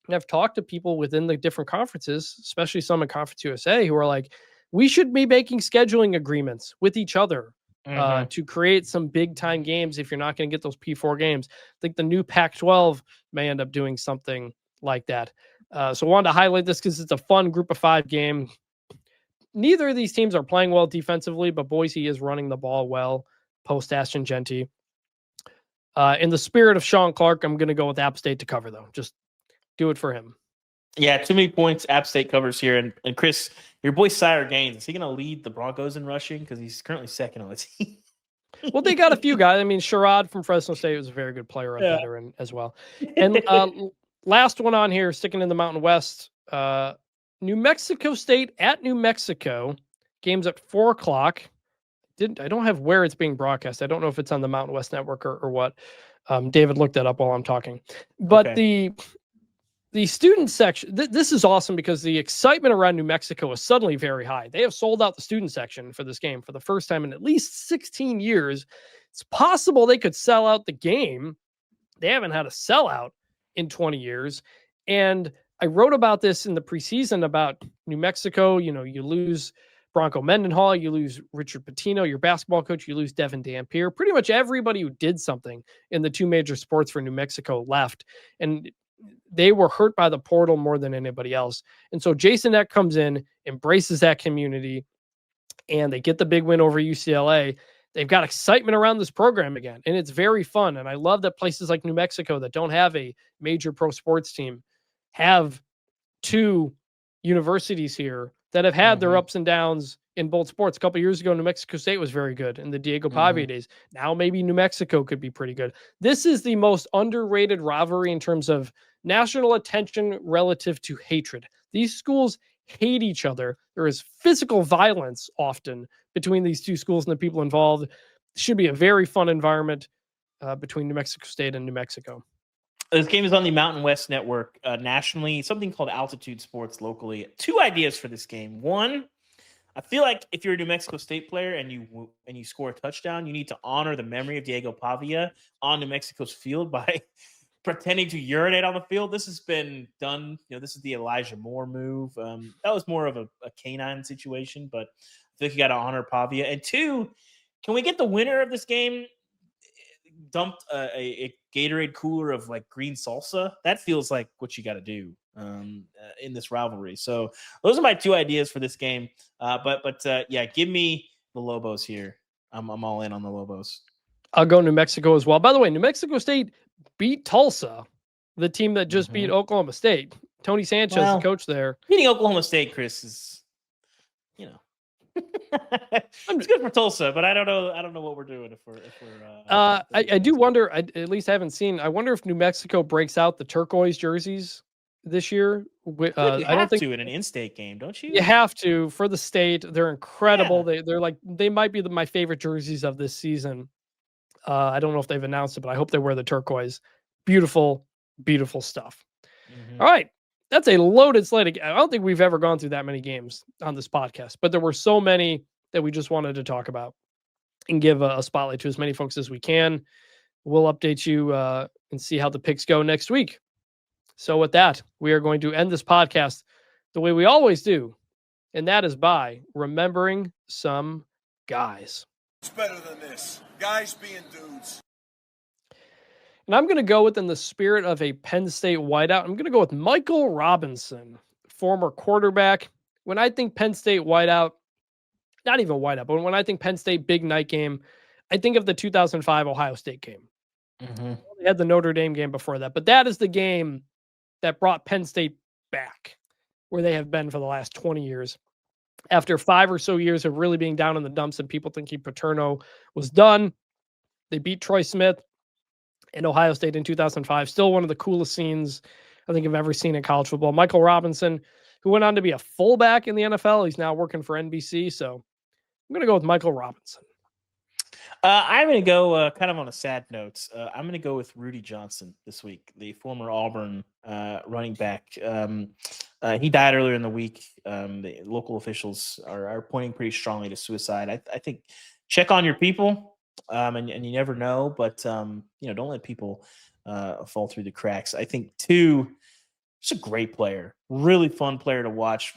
[SPEAKER 1] And I've talked to people within the different conferences, especially some in Conference USA, who are like, we should be making scheduling agreements with each other to create some big time games if you're not going to get those P4 games. I think the new Pac-12 may end up doing something like that. So I wanted to highlight this because it's a fun group of 5 game. Neither of these teams are playing well defensively, but Boise is running the ball well post Ashton Genty. In the spirit of Shawn Clark, I'm going to go with App State to cover, though. Just do it for him.
[SPEAKER 2] Yeah, too many points. App State covers here. And Chris, your boy Sire Gaines, is he going to lead the Broncos in rushing? Because he's currently second on the team.
[SPEAKER 1] Well, they got a few guys. Sherrod from Fresno State was a very good player, a veteran as well. And last one on here, sticking in the Mountain West, New Mexico State at New Mexico. Game's at 4:00. I don't have where it's being broadcast. I don't know if it's on the Mountain West Network or what. David looked that up while I'm talking. But the student section, this is awesome because the excitement around New Mexico is suddenly very high. They have sold out the student section for this game for the first time in at least 16 years. It's possible they could sell out the game. They haven't had a sellout in 20 years. And I wrote about this in the preseason about New Mexico. You lose Bronco Mendenhall, you lose Richard Pitino, your basketball coach, you lose Devin Dampier. Pretty much everybody who did something in the 2 major sports for New Mexico left. And they were hurt by the portal more than anybody else. And so Jason Eck comes in, embraces that community, and they get the big win over UCLA. They've got excitement around this program again, and it's very fun. And I love that places like New Mexico that don't have a major pro sports team have two universities here that have had their ups and downs in both sports. A couple of years ago, New Mexico State was very good in the Diego Pavia days. Now maybe New Mexico could be pretty good. This is the most underrated rivalry in terms of national attention relative to hatred. These schools hate each other. There is physical violence often between these two schools and the people involved. It should be a very fun environment between New Mexico State and New Mexico.
[SPEAKER 2] This game is on the Mountain West Network nationally, something called Altitude Sports locally. 2 ideas for this game. One, I feel like if you're a New Mexico State player and you score a touchdown, you need to honor the memory of Diego Pavia on New Mexico's field by pretending to urinate on the field. This has been done. This is the Elijah Moore move. That was more of a canine situation, but I think you got to honor Pavia. And 2, can we get the winner of this game dumped a Gatorade cooler of like green salsa? That feels like what you got to do in this rivalry. So those are my 2 ideas for this game. But yeah, give me the Lobos here. I'm all in on the Lobos.
[SPEAKER 1] I'll go New Mexico as well. By the way, New Mexico State beat Tulsa, the team that just beat Oklahoma State. Tony Sanchez, the coach there.
[SPEAKER 2] Beating Oklahoma State, Chris, is it's good for Tulsa, but I don't know what we're doing if we're
[SPEAKER 1] I do wonder. I at least haven't seen. I wonder if New Mexico breaks out the turquoise jerseys this year.
[SPEAKER 2] You have to in an in-state game, don't you?
[SPEAKER 1] You have to for the state. They're incredible. Yeah. They might be my favorite jerseys of this season. I don't know if they've announced it, but I hope they wear the turquoise. Beautiful, beautiful stuff. All right. That's a loaded slate. I don't think we've ever gone through that many games on this podcast, but there were so many that we just wanted to talk about and give a spotlight to as many folks as we can. We'll update you and see how the picks go next week. So with that, we are going to end this podcast the way we always do, and that is by remembering some guys.
[SPEAKER 5] It's better than this. Guys being dudes.
[SPEAKER 1] And I'm going to go within the spirit of a Penn State whiteout. I'm going to go with Michael Robinson, former quarterback. When I think Penn State whiteout, not even whiteout, but when I think Penn State big night game, I think of the 2005 Ohio State game. They had the Notre Dame game before that, but that is the game that brought Penn State back where they have been for the last 20 years. After 5 or so years of really being down in the dumps and people thinking Paterno was done, they beat Troy Smith in Ohio State in 2005. Still one of the coolest scenes I think I've ever seen in college football. Michael Robinson, who went on to be a fullback in the NFL. He's now working for NBC. So I'm going to go with Michael Robinson.
[SPEAKER 2] I'm going to go kind of on a sad note. I'm going to go with Rudy Johnson this week, the former Auburn running back. He died earlier in the week. The local officials are pointing pretty strongly to suicide. I think check on your people. And you never know, but don't let people fall through the cracks. I think 2, just a great player, really fun player to watch.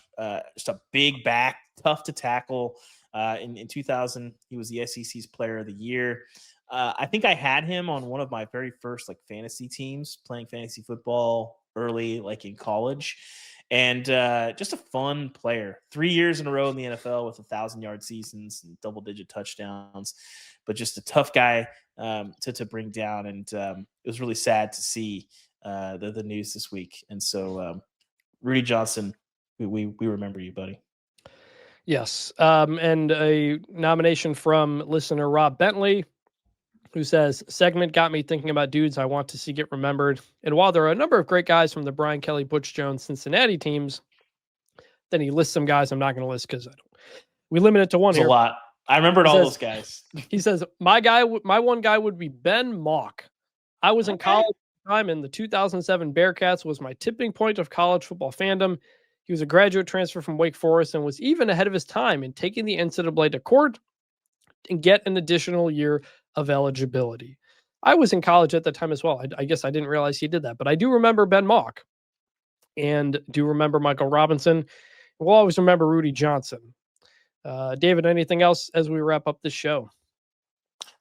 [SPEAKER 2] Just a big back, tough to tackle. In 2000, he was the SEC's Player of the Year. I think I had him on one of my very first fantasy teams, playing fantasy football early, in college. And just a fun player. 3 years in a row in the NFL with 1,000-yard seasons and double-digit touchdowns. But just a tough guy to bring down. And it was really sad to see the news this week. And so, Rudy Johnson, we remember you, buddy.
[SPEAKER 1] Yes. And a nomination from listener Rob Bentley, who says, segment got me thinking about dudes I want to see get remembered. And while there are a number of great guys from the Brian Kelly, Butch Jones, Cincinnati teams, then he lists some guys I'm not going to list because we limit it to one.
[SPEAKER 2] It's a lot. I remembered all those guys.
[SPEAKER 1] He says, my one guy would be Ben Mock. I was in college at the time, and the 2007 Bearcats was my tipping point of college football fandom. He was a graduate transfer from Wake Forest and was even ahead of his time in taking the NCAA to court and get an additional year of eligibility. I was in college at the time as well. I guess I didn't realize he did that, but I do remember Ben Mock and do remember Michael Robinson. We'll always remember Rudy Johnson. David, anything else as we wrap up this show?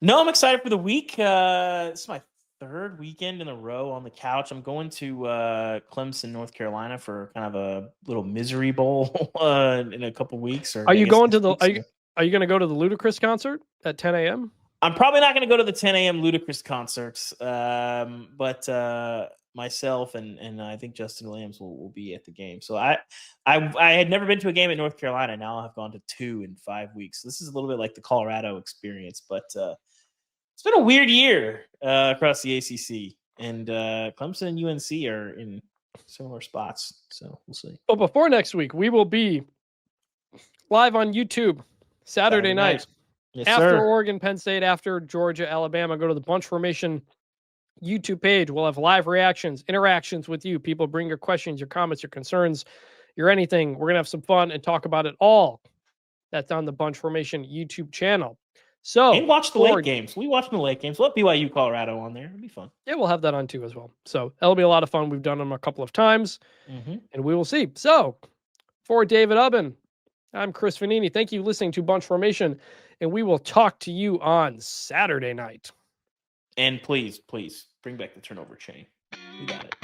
[SPEAKER 2] No, I'm excited for the week. This is my third weekend in a row on the couch. I'm going to Clemson, North Carolina for kind of a little misery bowl in a couple weeks. Or
[SPEAKER 1] Are
[SPEAKER 2] I
[SPEAKER 1] you
[SPEAKER 2] guess
[SPEAKER 1] going to
[SPEAKER 2] next
[SPEAKER 1] the?
[SPEAKER 2] week, so.
[SPEAKER 1] Are you going to go to the Ludacris concert at 10 a.m.?
[SPEAKER 2] I'm probably not going to go to the 10 a.m. Ludacris concerts, but myself and I think Justin Williams will be at the game. So I had never been to a game at North Carolina. Now I've gone to 2 in 5 weeks. So this is a little bit like the Colorado experience, but it's been a weird year across the ACC, and Clemson and UNC are in similar spots. So we'll see.
[SPEAKER 1] But before next week, we will be live on YouTube Saturday night.
[SPEAKER 2] Yes,
[SPEAKER 1] after
[SPEAKER 2] sir.
[SPEAKER 1] Oregon, Penn State, after Georgia, Alabama. Go to the Bunch Formation YouTube page. We'll have live reactions, interactions with you. People bring your questions, your comments, your concerns, your anything. We're going to have some fun and talk about it all. That's on the Bunch Formation YouTube channel. So,
[SPEAKER 2] and watch the late games. We watch the late games. We'll have BYU Colorado on there. It'll be fun.
[SPEAKER 1] Yeah, we'll have that on too as well. So that'll be a lot of fun. We've done them a couple of times, and we will see. So, for David Ubben, I'm Chris Vanini. Thank you for listening to Bunch Formation, and we will talk to you on Saturday night.
[SPEAKER 2] And please bring back the turnover chain. We got it.